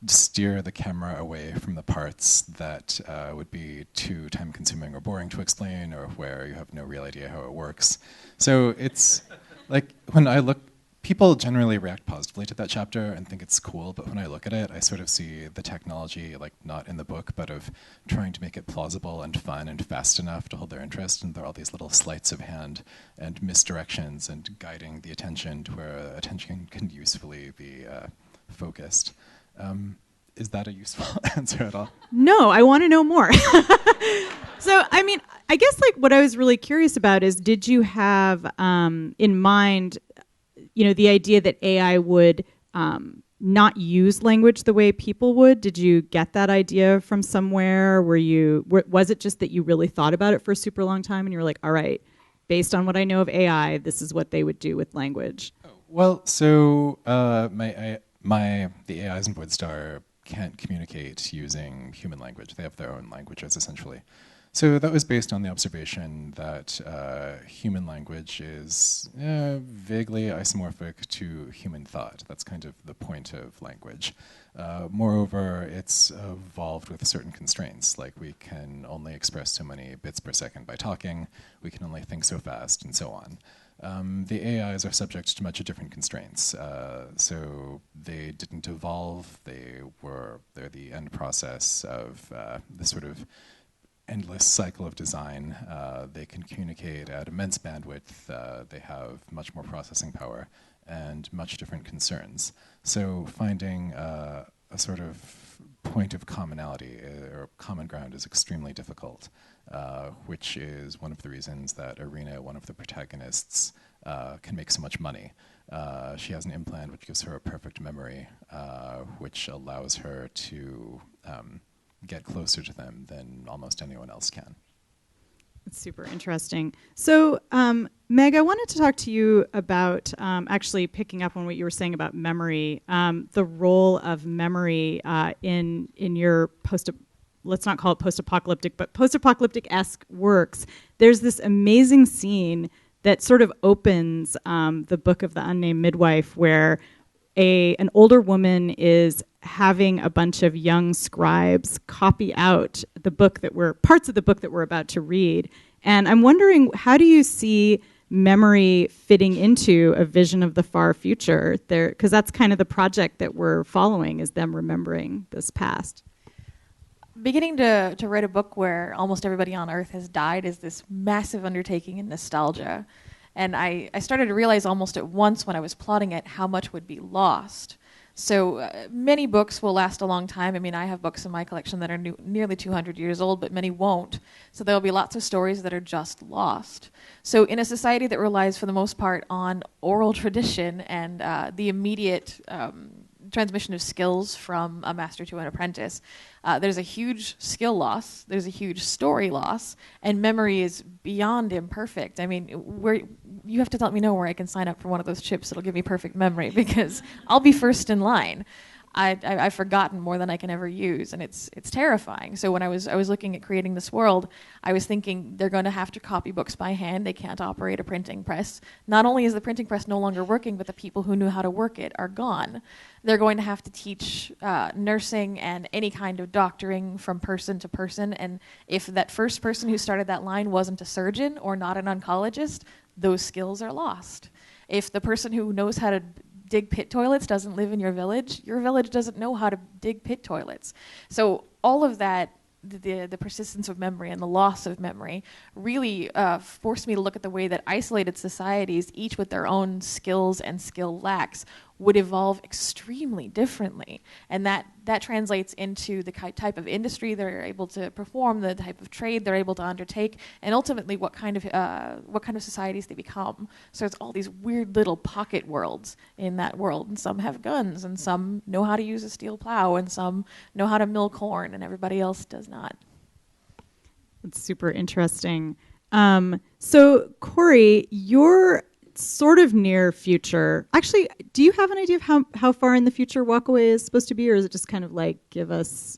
steer the camera away from the parts that would be too time-consuming or boring to explain, or where you have no real idea how it works. So it's like when I look people generally react positively to that chapter and think it's cool, but when I look at it, I sort of see the technology, like not in the book, but of trying to make it plausible and fun and fast enough to hold their interest, and there are all these little sleights of hand and misdirections and guiding the attention to where attention can usefully be focused. Is that a useful answer at all? No, I want to know more. So, I mean, I guess like what I was really curious about is, did you have in mind, the idea that AI would not use language the way people would? Did you get that idea from somewhere? Was it just that you really thought about it for a super long time and you were like, all right, based on what I know of AI, this is what they would do with language? Well, so the AIs in Voidstar can't communicate using human language. They have their own languages, essentially. So that was based on the observation that human language is vaguely isomorphic to human thought. That's kind of the point of language. Moreover, it's evolved with certain constraints, like we can only express so many bits per second by talking, we can only think so fast, and so on. The AIs are subject to much different constraints. So they didn't evolve, they're the end process of the sort of endless cycle of design. They can communicate at immense bandwidth. They have much more processing power and much different concerns. So finding a sort of point of commonality or common ground is extremely difficult, which is one of the reasons that Irina, one of the protagonists, can make so much money. She has an implant which gives her a perfect memory, which allows her to get closer to them than almost anyone else can. It's super interesting. So, Meg, I wanted to talk to you about actually picking up on what you were saying about memory, the role of memory in your let's not call it post-apocalyptic, but post-apocalyptic-esque works. There's this amazing scene that sort of opens the book of the Unnamed Midwife, where an older woman is having a bunch of young scribes copy out parts of the book that we're about to read. And I'm wondering, how do you see memory fitting into a vision of the far future there? Because that's kind of the project that we're following, is them remembering this past. Beginning to write a book where almost everybody on Earth has died is this massive undertaking in nostalgia. And I started to realize almost at once when I was plotting it how much would be lost. So many books will last a long time. I mean, I have books in my collection that are nearly 200 years old, but many won't. So there'll be lots of stories that are just lost. So in a society that relies for the most part on oral tradition and the immediate transmission of skills from a master to an apprentice, there's a huge skill loss, there's a huge story loss, and memory is beyond imperfect. I mean, you have to let me know where I can sign up for one of those chips that'll give me perfect memory, because I'll be first in line. I've forgotten more than I can ever use, and it's terrifying. So when I was looking at creating this world, I was thinking they're going to have to copy books by hand. They can't operate a printing press. Not only is the printing press no longer working, but the people who knew how to work it are gone. They're going to have to teach nursing and any kind of doctoring from person to person. And if that first person who started that line wasn't a surgeon or not an oncologist, those skills are lost. If the person who knows how to dig pit toilets doesn't live in your village doesn't know how to dig pit toilets. So all of that, the persistence of memory and the loss of memory, really forced me to look at the way that isolated societies, each with their own skills and skill lacks, would evolve extremely differently. And that translates into the type of industry they're able to perform, the type of trade they're able to undertake, and ultimately what kind of societies they become. So it's all these weird little pocket worlds in that world. And some have guns, and some know how to use a steel plow, and some know how to mill corn, and everybody else does not. That's super interesting. So, Cory, you're sort of near future. Actually, do you have an idea of how far in the future Walkaway is supposed to be, or is it just kind of like give us,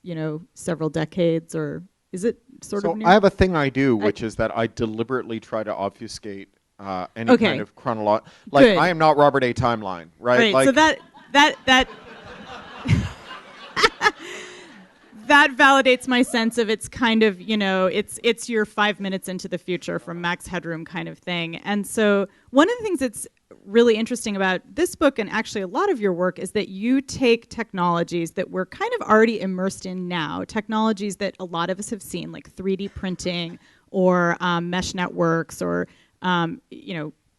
several decades, or is it sort of near? So I have a thing I do, which is that I deliberately try to obfuscate any kind of chronological. Like, Good. I am not Robert A. Timeline, right? Right. So that that validates my sense of it's kind of, it's your 5 minutes into the future from Max Headroom kind of thing. And so one of the things that's really interesting about this book, and actually a lot of your work, is that you take technologies that we're kind of already immersed in now, technologies that a lot of us have seen, like 3D printing or mesh networks or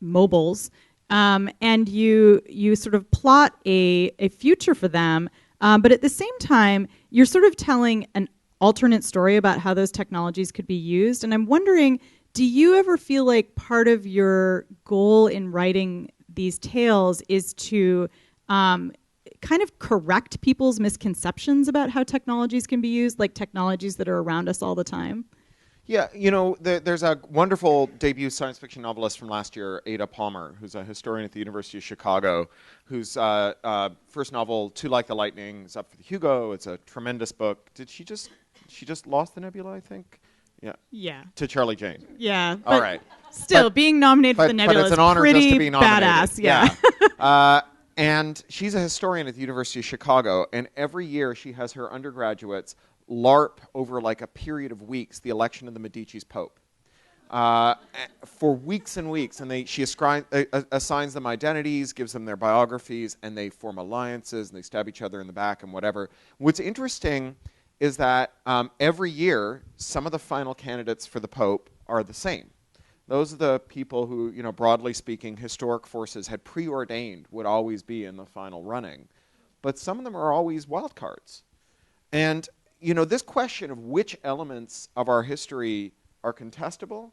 mobiles, and you sort of plot a future for them, but at the same time, you're sort of telling an alternate story about how those technologies could be used. And I'm wondering, do you ever feel like part of your goal in writing these tales is to kind of correct people's misconceptions about how technologies can be used, like technologies that are around us all the time? Yeah, there's a wonderful debut science fiction novelist from last year, Ada Palmer, who's a historian at the University of Chicago, whose first novel, Too Like the Lightning, is up for the Hugo. It's a tremendous book. She just lost the Nebula, I think? Yeah. To Charlie Jane. Yeah. All right. Still, being nominated for the Nebula is pretty badass. Yeah. And she's a historian at the University of Chicago, and every year she has her undergraduates LARP over like a period of weeks the election of the Medici's Pope. For weeks and weeks, and she assigns them identities, gives them their biographies, and they form alliances, and they stab each other in the back and whatever. What's interesting is that every year, some of the final candidates for the Pope are the same. Those are the people who, broadly speaking, historic forces had preordained would always be in the final running. But some of them are always wild cards. And, this question of which elements of our history are contestable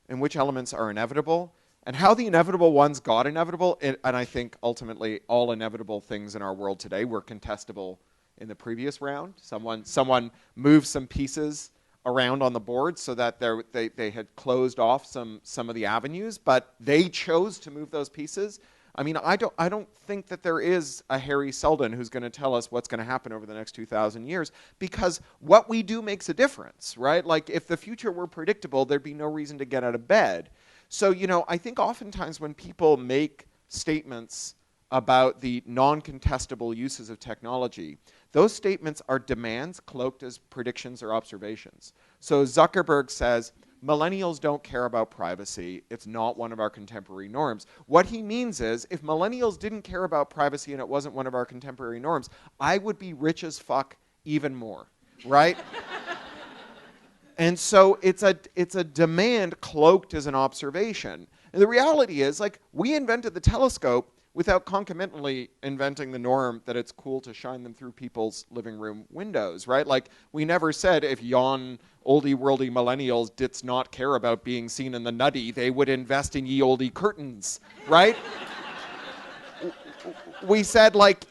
and which elements are inevitable, and how the inevitable ones got inevitable, and I think ultimately all inevitable things in our world today were contestable in the previous round. Someone moved some pieces around on the board so that they had closed off some of the avenues, but they chose to move those pieces. I mean, I don't think that there is a Harry Seldon who's going to tell us what's going to happen over the next 2,000 years, because what we do makes a difference, right? Like, if the future were predictable, there'd be no reason to get out of bed. So, I think oftentimes when people make statements about the non-contestable uses of technology, those statements are demands cloaked as predictions or observations. So Zuckerberg says, millennials don't care about privacy. It's not one of our contemporary norms. What he means is, if millennials didn't care about privacy and it wasn't one of our contemporary norms, I would be rich as fuck even more, right? And so it's a demand cloaked as an observation. And the reality is, like, we invented the telescope without concomitantly inventing the norm that it's cool to shine them through people's living room windows, right? Like, we never said if yon oldie worldy millennials didst not care about being seen in the nutty, they would invest in ye olde curtains, right? We said, like,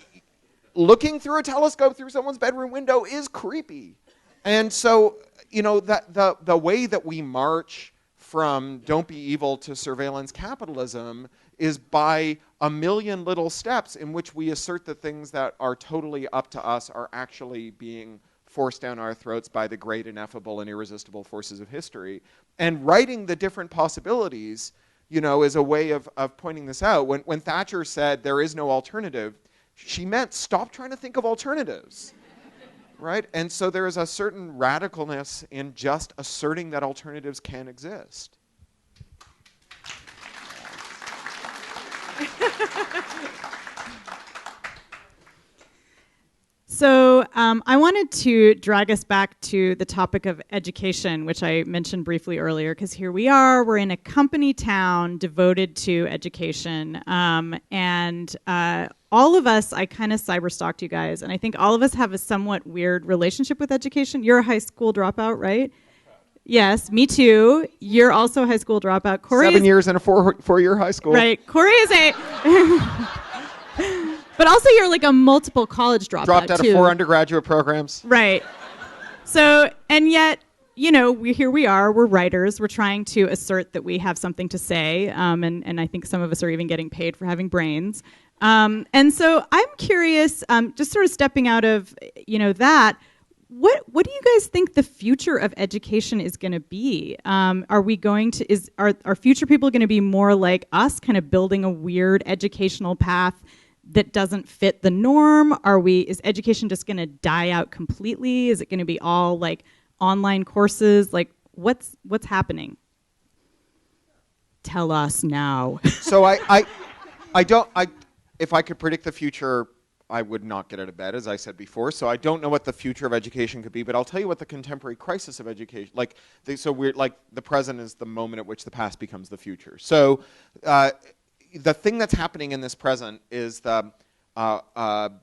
looking through a telescope through someone's bedroom window is creepy. And so, that the way that we march from don't be evil to surveillance capitalism is by a million little steps in which we assert that things that are totally up to us are actually being forced down our throats by the great, ineffable, and irresistible forces of history. And writing the different possibilities, is a way of pointing this out. When Thatcher said there is no alternative, she meant stop trying to think of alternatives. Right? And so there is a certain radicalness in just asserting that alternatives can exist. So I wanted to drag us back to the topic of education, which I mentioned briefly earlier, because here we are, we're in a company town devoted to education. And all of us, I kind of cyber-stalked you guys, and I think all of us have a somewhat weird relationship with education. You're a high school dropout, right? Yes, me too. You're also a high school dropout. Cory 7 years in a four-year high school. Right. Cory is a... But also you're like a multiple college dropout, dropped out too. of 4 undergraduate programs. Right. So, and yet, here we are, we're writers, we're trying to assert that we have something to say, and I think some of us are even getting paid for having brains. And so I'm curious, just sort of stepping out of, that, what do you guys think the future of education is going to be? Are future people going to be more like us, kind of building a weird educational path that doesn't fit the norm? Is education just going to die out completely? Is it going to be all like online courses? Like, what's happening? Tell us now. So If I could predict the future, I would not get out of bed, as I said before. So I don't know what the future of education could be, but I'll tell you what the contemporary crisis of education, the present is the moment at which the past becomes the future. So the thing that's happening in this present is the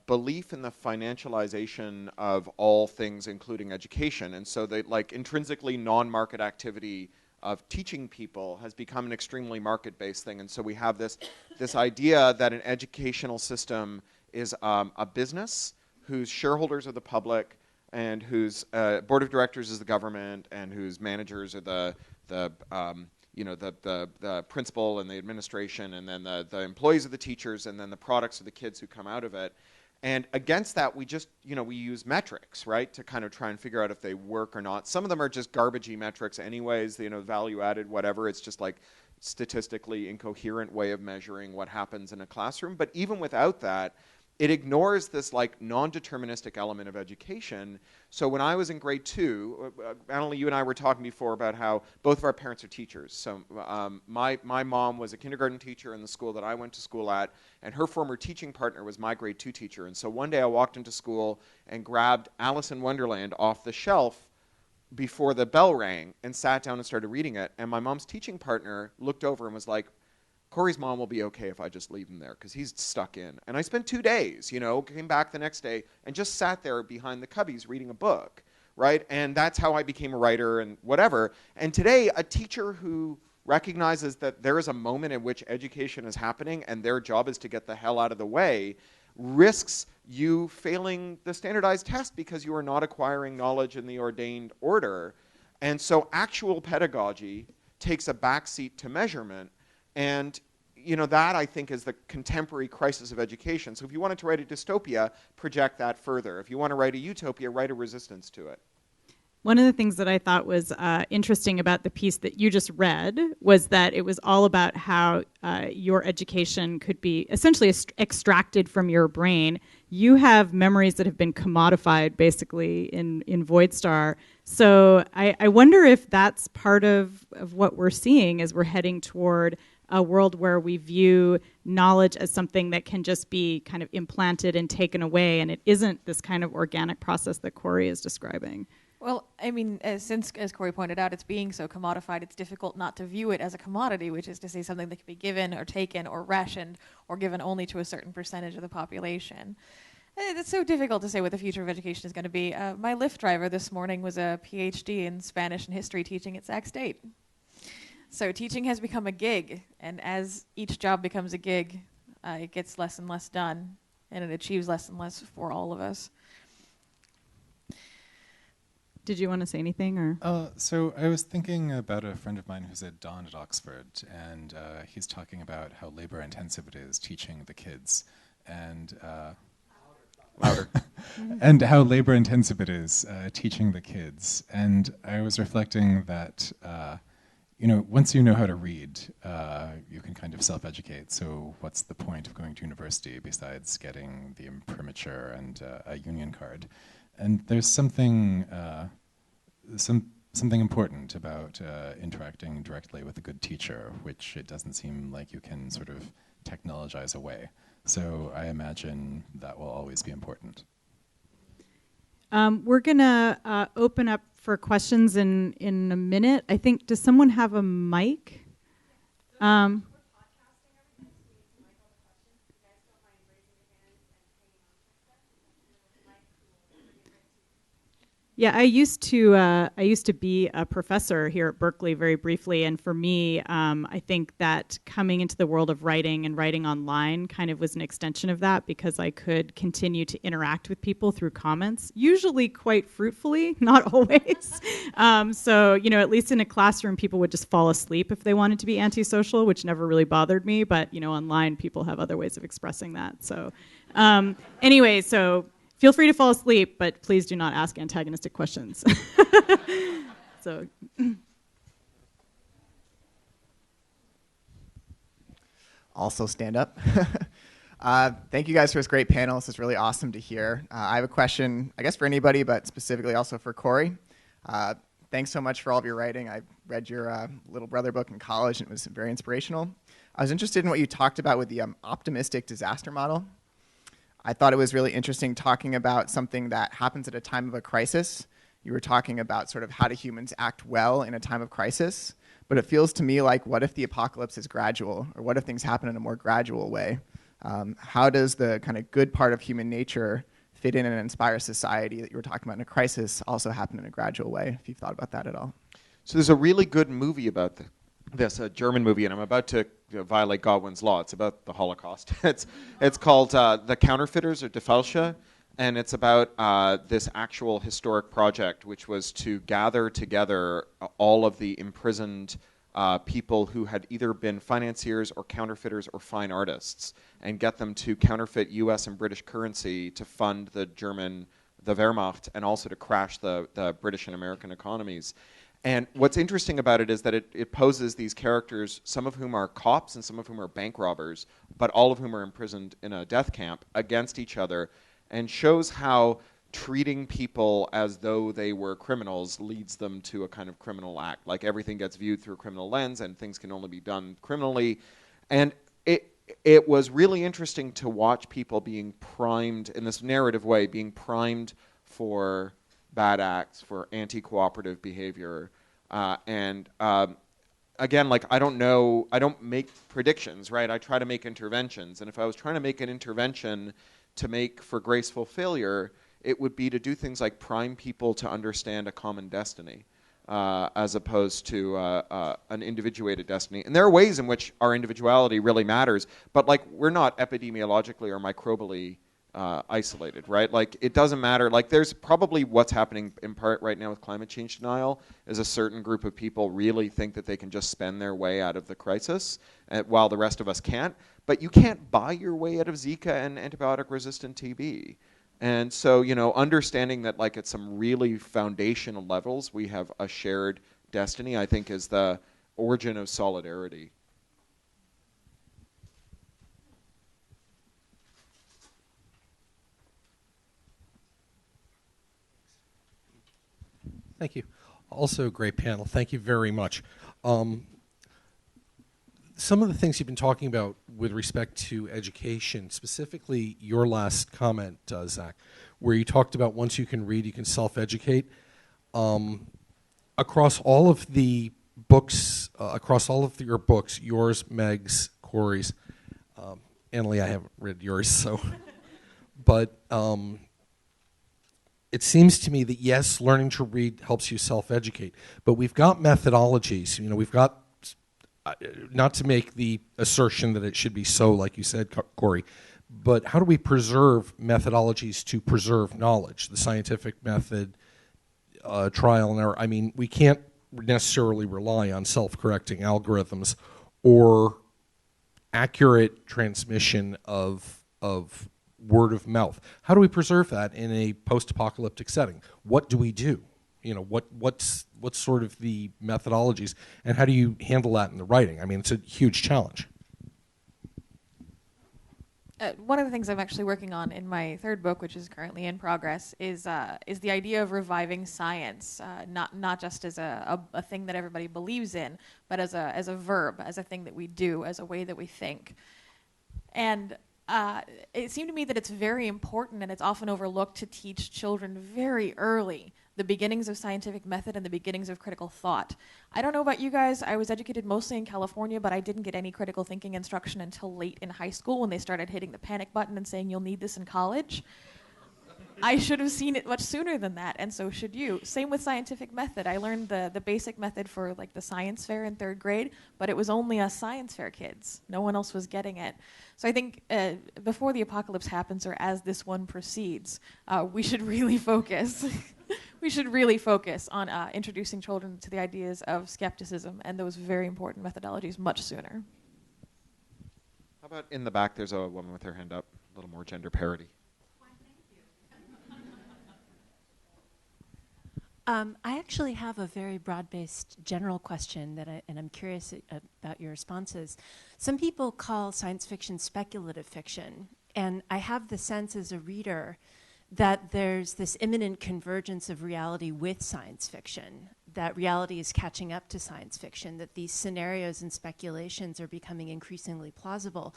belief in the financialization of all things, including education. And so the intrinsically non-market activity of teaching people has become an extremely market-based thing. And so we have this idea that an educational system is a business whose shareholders are the public and whose board of directors is the government and whose managers are the principal and the administration, and then the employees are the teachers, and then the products are the kids who come out of it. And against that, we just, we use metrics, right, to kind of try and figure out if they work or not. Some of them are just garbagey metrics anyways, value added, whatever. It's just like statistically incoherent way of measuring what happens in a classroom. But even without that, it ignores this non-deterministic element of education. So when I was in grade 2, Annalee, you and I were talking before about how both of our parents are teachers. So my mom was a kindergarten teacher in the school that I went to school at, and her former teaching partner was my grade 2 teacher. And so one day I walked into school and grabbed Alice in Wonderland off the shelf before the bell rang and sat down and started reading it. And my mom's teaching partner looked over and was like, Cory's mom will be okay if I just leave him there because he's stuck in. And I spent 2 days, came back the next day and just sat there behind the cubbies reading a book, right? And that's how I became a writer and whatever. And today, a teacher who recognizes that there is a moment in which education is happening and their job is to get the hell out of the way risks you failing the standardized test because you are not acquiring knowledge in the ordained order. And so actual pedagogy takes a backseat to measurement. And that, I think, is the contemporary crisis of education. So if you wanted to write a dystopia, project that further. If you want to write a utopia, write a resistance to it. One of the things that I thought was interesting about the piece that you just read was that it was all about how your education could be essentially extracted from your brain. You have memories that have been commodified, basically, in Voidstar. So I wonder if that's part of what we're seeing as we're heading toward a world where we view knowledge as something that can just be kind of implanted and taken away, and it isn't this kind of organic process that Cory is describing. Well, I mean, since, as Cory pointed out, it's being so commodified, it's difficult not to view it as a commodity, which is to say something that can be given or taken or rationed or given only to a certain percentage of the population. It's so difficult to say what the future of education is going to be. My Lyft driver this morning was a PhD in Spanish and history teaching at Sac State. So teaching has become a gig, and as each job becomes a gig, it gets less and less done, and it achieves less and less for all of us. Did you want to say anything? Or? So I was thinking about a friend of mine who's at Dawn at Oxford, and he's talking about how labor-intensive it is teaching the kids, and Louder. and how labor-intensive it is teaching the kids. And I was reflecting that once you know how to read, you can kind of self-educate. So what's the point of going to university besides getting the imprimatur and a union card? And there's something important about interacting directly with a good teacher, which it doesn't seem like you can sort of technologize away. So I imagine that will always be important. We're going to open up for questions in a minute. I think, does someone have a mic? Yeah, I used to be a professor here at Berkeley very briefly, and for me, I think that coming into the world of writing and writing online kind of was an extension of that because I could continue to interact with people through comments, usually quite fruitfully, not always. So, at least in a classroom, people would just fall asleep if they wanted to be antisocial, which never really bothered me, but, online, people have other ways of expressing that. So, anyway, so... Feel free to fall asleep, but please do not ask antagonistic questions. So, also stand up. Thank you guys for this great panel. This is really awesome to hear. I have a question, I guess for anybody, but specifically also for Cory. Thanks so much for all of your writing. I read your Little Brother book in college, and it was very inspirational. I was interested in what you talked about with the optimistic disaster model. I thought it was really interesting talking about something that happens at a time of a crisis. You were talking about sort of how do humans act well in a time of crisis, but it feels to me like what if the apocalypse is gradual, or what if things happen in a more gradual way? How does the kind of good part of human nature fit in and inspire society that you were talking about in a crisis also happen in a gradual way, if you've thought about that at all? So there's a really good movie about this, a German movie, and I'm about to violate Godwin's law. It's about the Holocaust. It's called The Counterfeiters, or Die Falsche, and it's about this actual historic project, which was to gather together all of the imprisoned people who had either been financiers or counterfeiters or fine artists, and get them to counterfeit U.S. and British currency to fund the Wehrmacht, and also to crash the British and American economies. And what's interesting about it is that it poses these characters, some of whom are cops and some of whom are bank robbers, but all of whom are imprisoned in a death camp, against each other, and shows how treating people as though they were criminals leads them to a kind of criminal act. Like everything gets viewed through a criminal lens, and things can only be done criminally. And it was really interesting to watch people being primed in this narrative way, being primed for bad acts, for anti-cooperative behavior. Again, like I don't make predictions, right? I try to make interventions. And if I was trying to make an intervention to make for graceful failure, it would be to do things like prime people to understand a common destiny, as opposed to an individuated destiny. And there are ways in which our individuality really matters, but like we're not epidemiologically or microbially isolated, right? Like it doesn't matter. Like there's probably what's happening in part right now with climate change denial is a certain group of people really think that they can just spend their way out of the crisis, while the rest of us can't. But you can't buy your way out of Zika and antibiotic-resistant TB. And so, understanding that like at some really foundational levels we have a shared destiny, I think is the origin of solidarity. Thank you. Also, great panel. Thank you very much. Some of the things you've been talking about with respect to education, specifically your last comment, Zach, where you talked about once you can read, you can self-educate. Across all of the books, across all of your books, yours, Meg's, Cory's, Annalee, I haven't read yours, so, but it seems to me that yes, learning to read helps you self-educate, but we've got methodologies. We've got, not to make the assertion that it should be so, like you said, Cory, but how do we preserve methodologies to preserve knowledge? The scientific method, trial and error. I mean, we can't necessarily rely on self-correcting algorithms or accurate transmission of word of mouth. How do we preserve that in a post-apocalyptic setting? What do we do? What's sort of the methodologies, and how do you handle that in the writing? I mean, it's a huge challenge. One of the things I'm actually working on in my third book, which is currently in progress, is the idea of reviving science, not just as a thing that everybody believes in, but as a verb, as a thing that we do, as a way that we think. And it seemed to me that it's very important, and it's often overlooked, to teach children very early the beginnings of scientific method and the beginnings of critical thought. I don't know about you guys, I was educated mostly in California, but I didn't get any critical thinking instruction until late in high school when they started hitting the panic button and saying you'll need this in college. I should have seen it much sooner than that, and so should you. Same with scientific method. I learned the basic method for like the science fair in third grade, but it was only us science fair kids. No one else was getting it. So I think before the apocalypse happens, or as this one proceeds, we should really focus. We should really focus on introducing children to the ideas of skepticism and those very important methodologies much sooner. How about in the back, there's a woman with her hand up, a little more gender parity. I actually have a very broad-based general question and I'm curious about your responses. Some people call science fiction speculative fiction, and I have the sense as a reader that there's this imminent convergence of reality with science fiction, that reality is catching up to science fiction, that these scenarios and speculations are becoming increasingly plausible.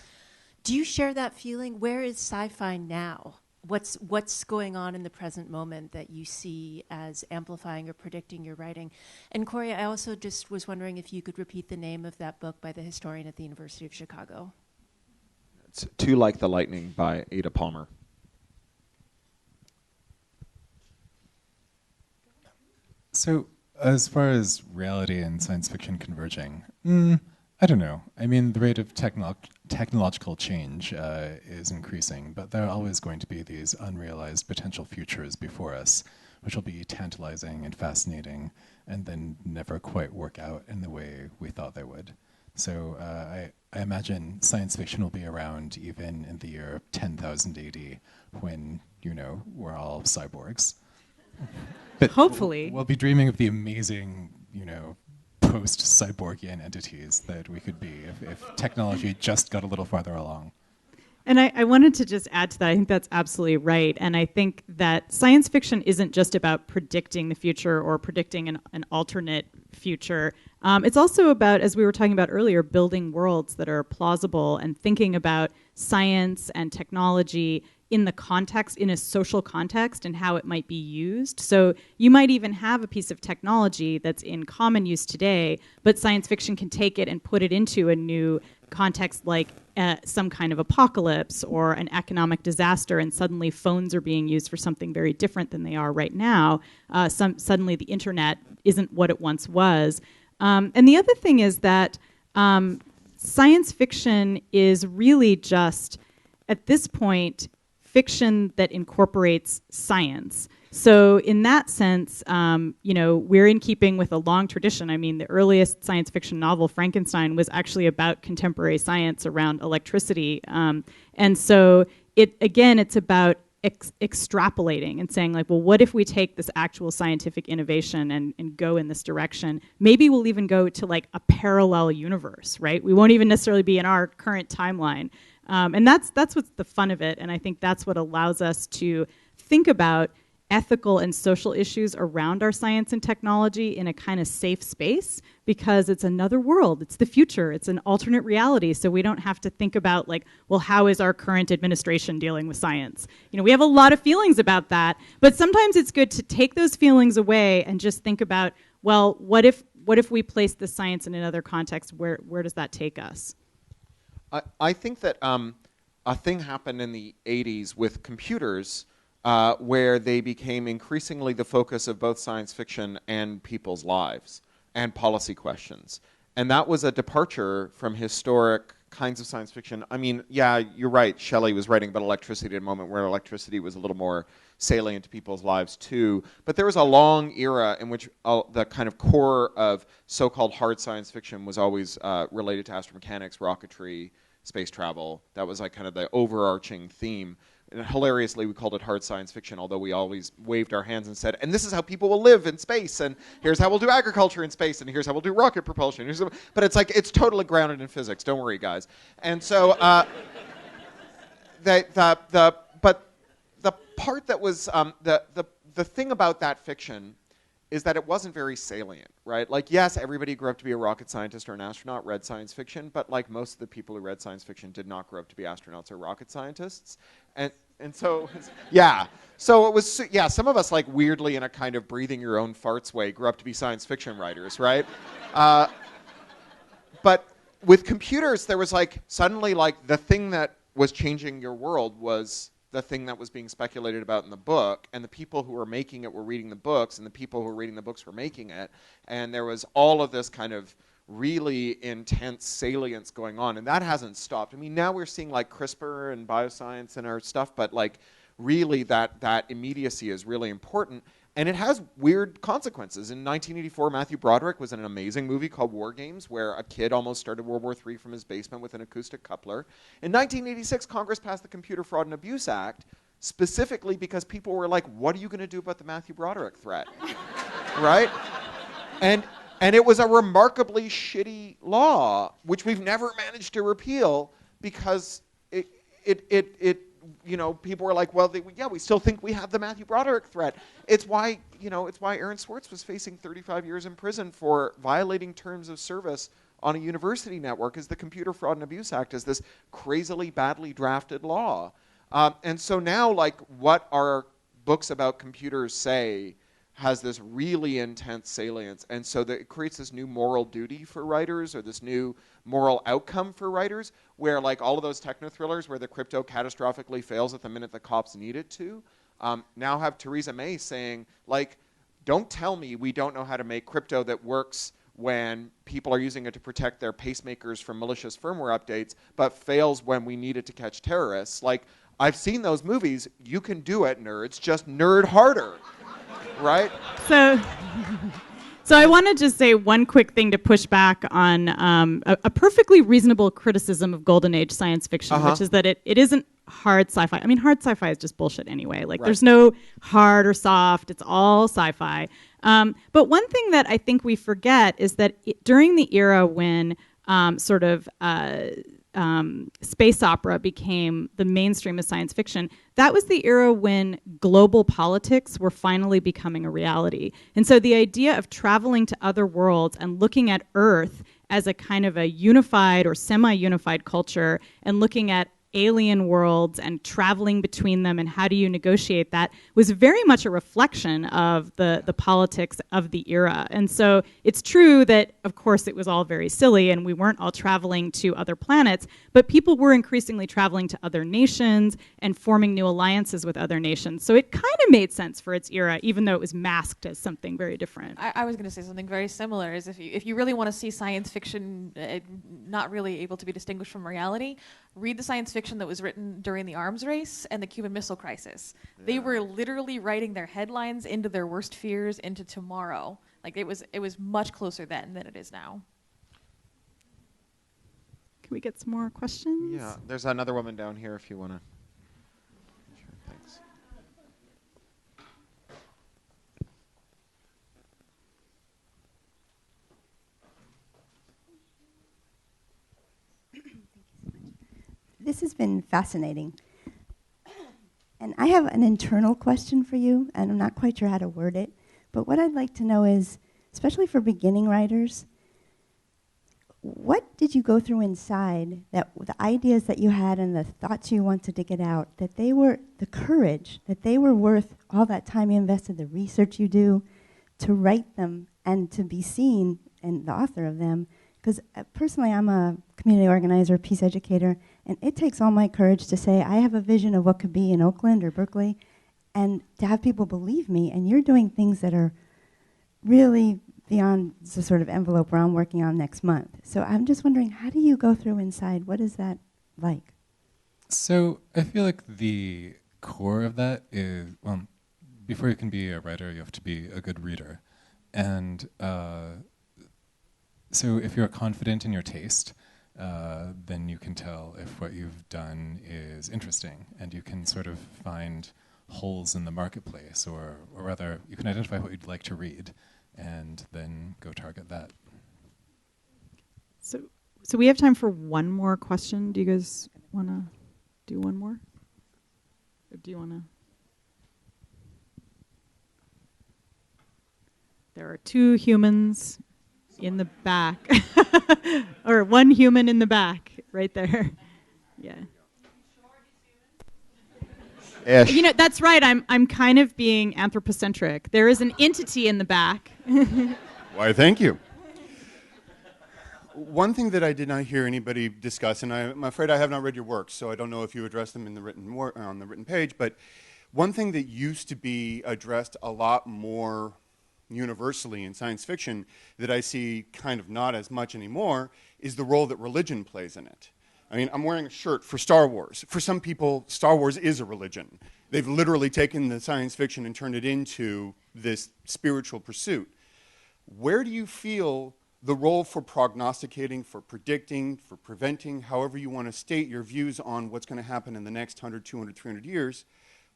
Do you share that feeling? Where is sci-fi now? What's going on in the present moment that you see as amplifying or predicting your writing? And Cory, I also just was wondering if you could repeat the name of that book by the historian at the University of Chicago. It's Too Like the Lightning by Ada Palmer. So, as far as reality and science fiction converging, I don't know. I mean, the rate of technological change is increasing, but there are always going to be these unrealized potential futures before us, which will be tantalizing and fascinating, and then never quite work out in the way we thought they would. So I imagine science fiction will be around even in the year 10,000 AD, when, we're all cyborgs. But hopefully. We'll be dreaming of the amazing, post-cyborgian entities that we could be if technology just got a little farther along. And I wanted to just add to that. I think that's absolutely right. And I think that science fiction isn't just about predicting the future or predicting an alternate future. It's also about, as we were talking about earlier, building worlds that are plausible and thinking about science and technology in the context, in a social context, and how it might be used. So you might even have a piece of technology that's in common use today, but science fiction can take it and put it into a new context, like some kind of apocalypse or an economic disaster, and suddenly phones are being used for something very different than they are right now. Suddenly the internet isn't what it once was. And the other thing is that science fiction is really just, at this point, fiction that incorporates science. So in that sense, we're in keeping with a long tradition. I mean, the earliest science fiction novel, Frankenstein, was actually about contemporary science around electricity. And so it's about extrapolating and saying, like, well, what if we take this actual scientific innovation and go in this direction? Maybe we'll even go to like a parallel universe, right? We won't even necessarily be in our current timeline. And that's what's the fun of it. And I think that's what allows us to think about ethical and social issues around our science and technology in a kind of safe space, because it's another world. It's the future. It's an alternate reality. So we don't have to think about, like, well, how is our current administration dealing with science? We have a lot of feelings about that. But sometimes it's good to take those feelings away and just think about, well, what if we place the science in another context? Where does that take us? I think that a thing happened in the 80s with computers where they became increasingly the focus of both science fiction and people's lives and policy questions. And that was a departure from historic kinds of science fiction. I mean, yeah, you're right. Shelley was writing about electricity at a moment where electricity was a little more salient to people's lives too. But there was a long era in which the kind of core of so-called hard science fiction was always related to astromechanics, rocketry, space travel. That was like kind of the overarching theme. And hilariously, we called it hard science fiction, although we always waved our hands and said, and this is how people will live in space, and here's how we'll do agriculture in space, and here's how we'll do rocket propulsion. But it's like, it's totally grounded in physics. Don't worry, guys. And so but the part that was, the thing about that fiction is that it wasn't very salient, right? Like, yes, everybody grew up to be a rocket scientist or an astronaut, read science fiction, but like most of the people who read science fiction did not grow up to be astronauts or rocket scientists. And so, yeah. So it was, yeah, some of us, like, weirdly in a kind of breathing your own farts way, grew up to be science fiction writers, right? But with computers, there was like, suddenly, like, the thing that was changing your world was the thing that was being speculated about in the book, and the people who were making it were reading the books, and the people who were reading the books were making it, and there was all of this kind of really intense salience going on, and that hasn't stopped. I mean, now we're seeing like CRISPR and bioscience and our stuff, but like really that immediacy is really important, and it has weird consequences. In 1984, Matthew Broderick was in an amazing movie called War Games, where a kid almost started World War III from his basement with an acoustic coupler. In 1986, Congress passed the Computer Fraud and Abuse Act, specifically because people were like, what are you going to do about the Matthew Broderick threat? Right? And it was a remarkably shitty law, which we've never managed to repeal because it people were like, well, yeah, we still think we have the Matthew Broderick threat. It's why Aaron Swartz was facing 35 years in prison for violating terms of service on a university network, as the Computer Fraud and Abuse Act is this crazily badly drafted law. And so now, like, what our books about computers say has this really intense salience, and so that it creates this new moral duty for writers, or this new moral outcome for writers, where like all of those techno thrillers where the crypto catastrophically fails at the minute the cops need it to, now have Theresa May saying, like, don't tell me we don't know how to make crypto that works when people are using it to protect their pacemakers from malicious firmware updates, but fails when we need it to catch terrorists. Like, I've seen those movies. You can do it, nerds. Just nerd harder. Right? So I want to just say one quick thing to push back on a perfectly reasonable criticism of Golden Age science fiction, which is that it isn't hard sci-fi. I mean, hard sci-fi is just bullshit anyway. Like, there's no hard or soft. It's all sci-fi. But one thing that I think we forget is that during the era when space opera became the mainstream of science fiction, that was the era when global politics were finally becoming a reality. And so the idea of traveling to other worlds and looking at Earth as a kind of a unified or semi-unified culture, and looking at alien worlds and traveling between them and how do you negotiate that, was very much a reflection of the politics of the era. And so it's true that, of course, it was all very silly and we weren't all traveling to other planets, but people were increasingly traveling to other nations and forming new alliances with other nations. So it kind of made sense for its era, even though it was masked as something very different. I was going to say something very similar, is if you really want to see science fiction not really able to be distinguished from reality, read the science fiction that was written during the arms race and the Cuban Missile Crisis. Yeah. They were literally writing their headlines into their worst fears into tomorrow. Like, it was much closer then than it is now. Can we get some more questions? Yeah, there's another woman down here if you want to. Sure, thanks. This has been fascinating. And I have an internal question for you, and I'm not quite sure how to word it. But what I'd like to know is, especially for beginning writers, what did you go through inside, that the ideas that you had and the thoughts you wanted to get out, that they were, the courage, that they were worth all that time you invested, the research you do, to write them and to be seen and the author of them? Because personally, I'm a community organizer, peace educator, and it takes all my courage to say, I have a vision of what could be in Oakland or Berkeley, and to have people believe me, and you're doing things that are really beyond the sort of envelope where I'm working on next month. So I'm just wondering, how do you go through inside? What is that like? So I feel like the core of that is, well, before you can be a writer, you have to be a good reader. And so if you're confident in your taste, then you can tell if what you've done is interesting, and you can sort of find holes in the marketplace, or rather, you can identify what you'd like to read, and then go target that. So we have time for one more question. Do you guys want to do one more? Or do you want to? There are two humans in the back. Or one human in the back, right there. Yeah. Ish. You know, that's right. I'm kind of being anthropocentric. There is an entity in the back. Why, thank you. One thing that I did not hear anybody discuss, and I'm afraid I have not read your work, so I don't know if you addressed them in the on the written page, but one thing that used to be addressed a lot more universally in science fiction that I see kind of not as much anymore is the role that religion plays in it. I mean, I'm wearing a shirt for Star Wars. For some people, Star Wars is a religion. They've literally taken the science fiction and turned it into this spiritual pursuit. Where do you feel the role for prognosticating, for predicting, for preventing, however you want to state your views on what's going to happen in the next 100, 200, 300 years,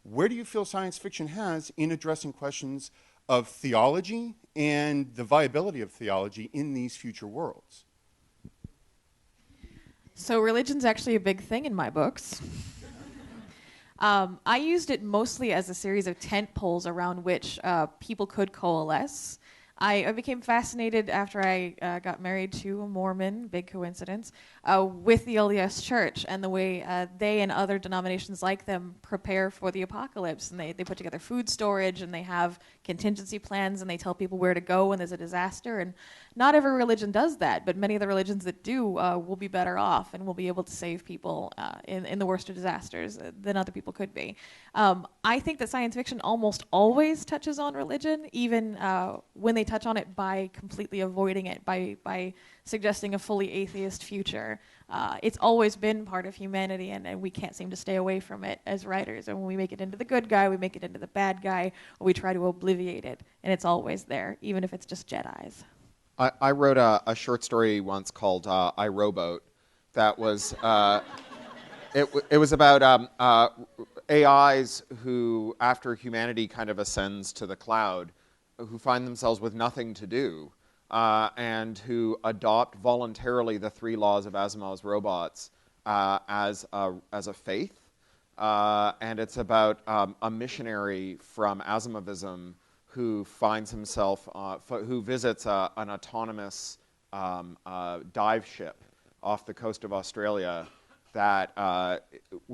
where do you feel science fiction has in addressing questions of theology and the viability of theology in these future worlds? So religion's actually a big thing in my books. I used it mostly as a series of tent poles around which people could coalesce. I became fascinated after I got married to a Mormon, big coincidence, with the LDS Church and the way they and other denominations like them prepare for the apocalypse. And they put together food storage, and they have contingency plans, and they tell people where to go when there's a disaster. And not every religion does that, but many of the religions that do will be better off and will be able to save people in the worst of disasters than other people could be. I think that science fiction almost always touches on religion, even when they touch on it by completely avoiding it, by suggesting a fully atheist future. It's always been part of humanity, and we can't seem to stay away from it as writers. And when we make it into the good guy, we make it into the bad guy, or we try to obliviate it, and it's always there, even if it's just Jedis. I wrote a short story once called Irobot that was it was about AIs who, after humanity kind of ascends to the cloud, who find themselves with nothing to do and who adopt voluntarily the 3 laws of Asimov's robots as a faith. And it's about a missionary from Asimovism who finds himself, who visits an autonomous dive ship off the coast of Australia that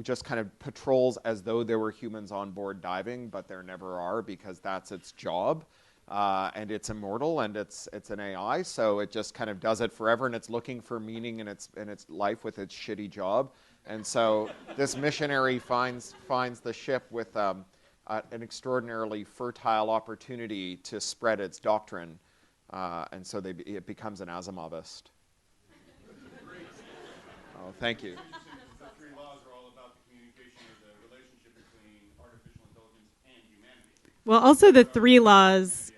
just kind of patrols as though there were humans on board diving, but there never are because that's its job. And it's immortal, and it's an AI, so it just kind of does it forever, and it's looking for meaning in its life with its shitty job. And so this missionary finds the ship with an extraordinarily fertile opportunity to spread its doctrine, and so it becomes an Asimovist. Oh, thank you. The 3 laws are all about the communication of the relationship between artificial intelligence and humanity. Well, also the 3 laws.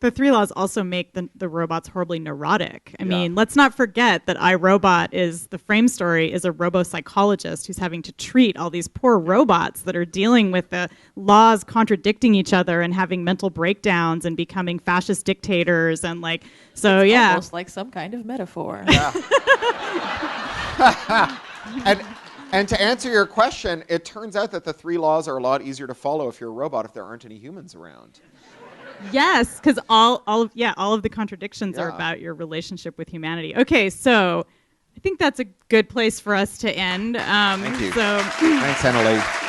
The 3 laws also make the robots horribly neurotic. I mean, let's not forget that Irobot the frame story is a robo-psychologist who's having to treat all these poor robots that are dealing with the laws contradicting each other and having mental breakdowns and becoming fascist dictators and It's almost like some kind of metaphor. Yeah. And to answer your question, it turns out that the 3 laws are a lot easier to follow if you're a robot if there aren't any humans around. Yes, because all of the contradictions are about your relationship with humanity. Okay, so I think that's a good place for us to end. Thank you. So Thanks, Annalee.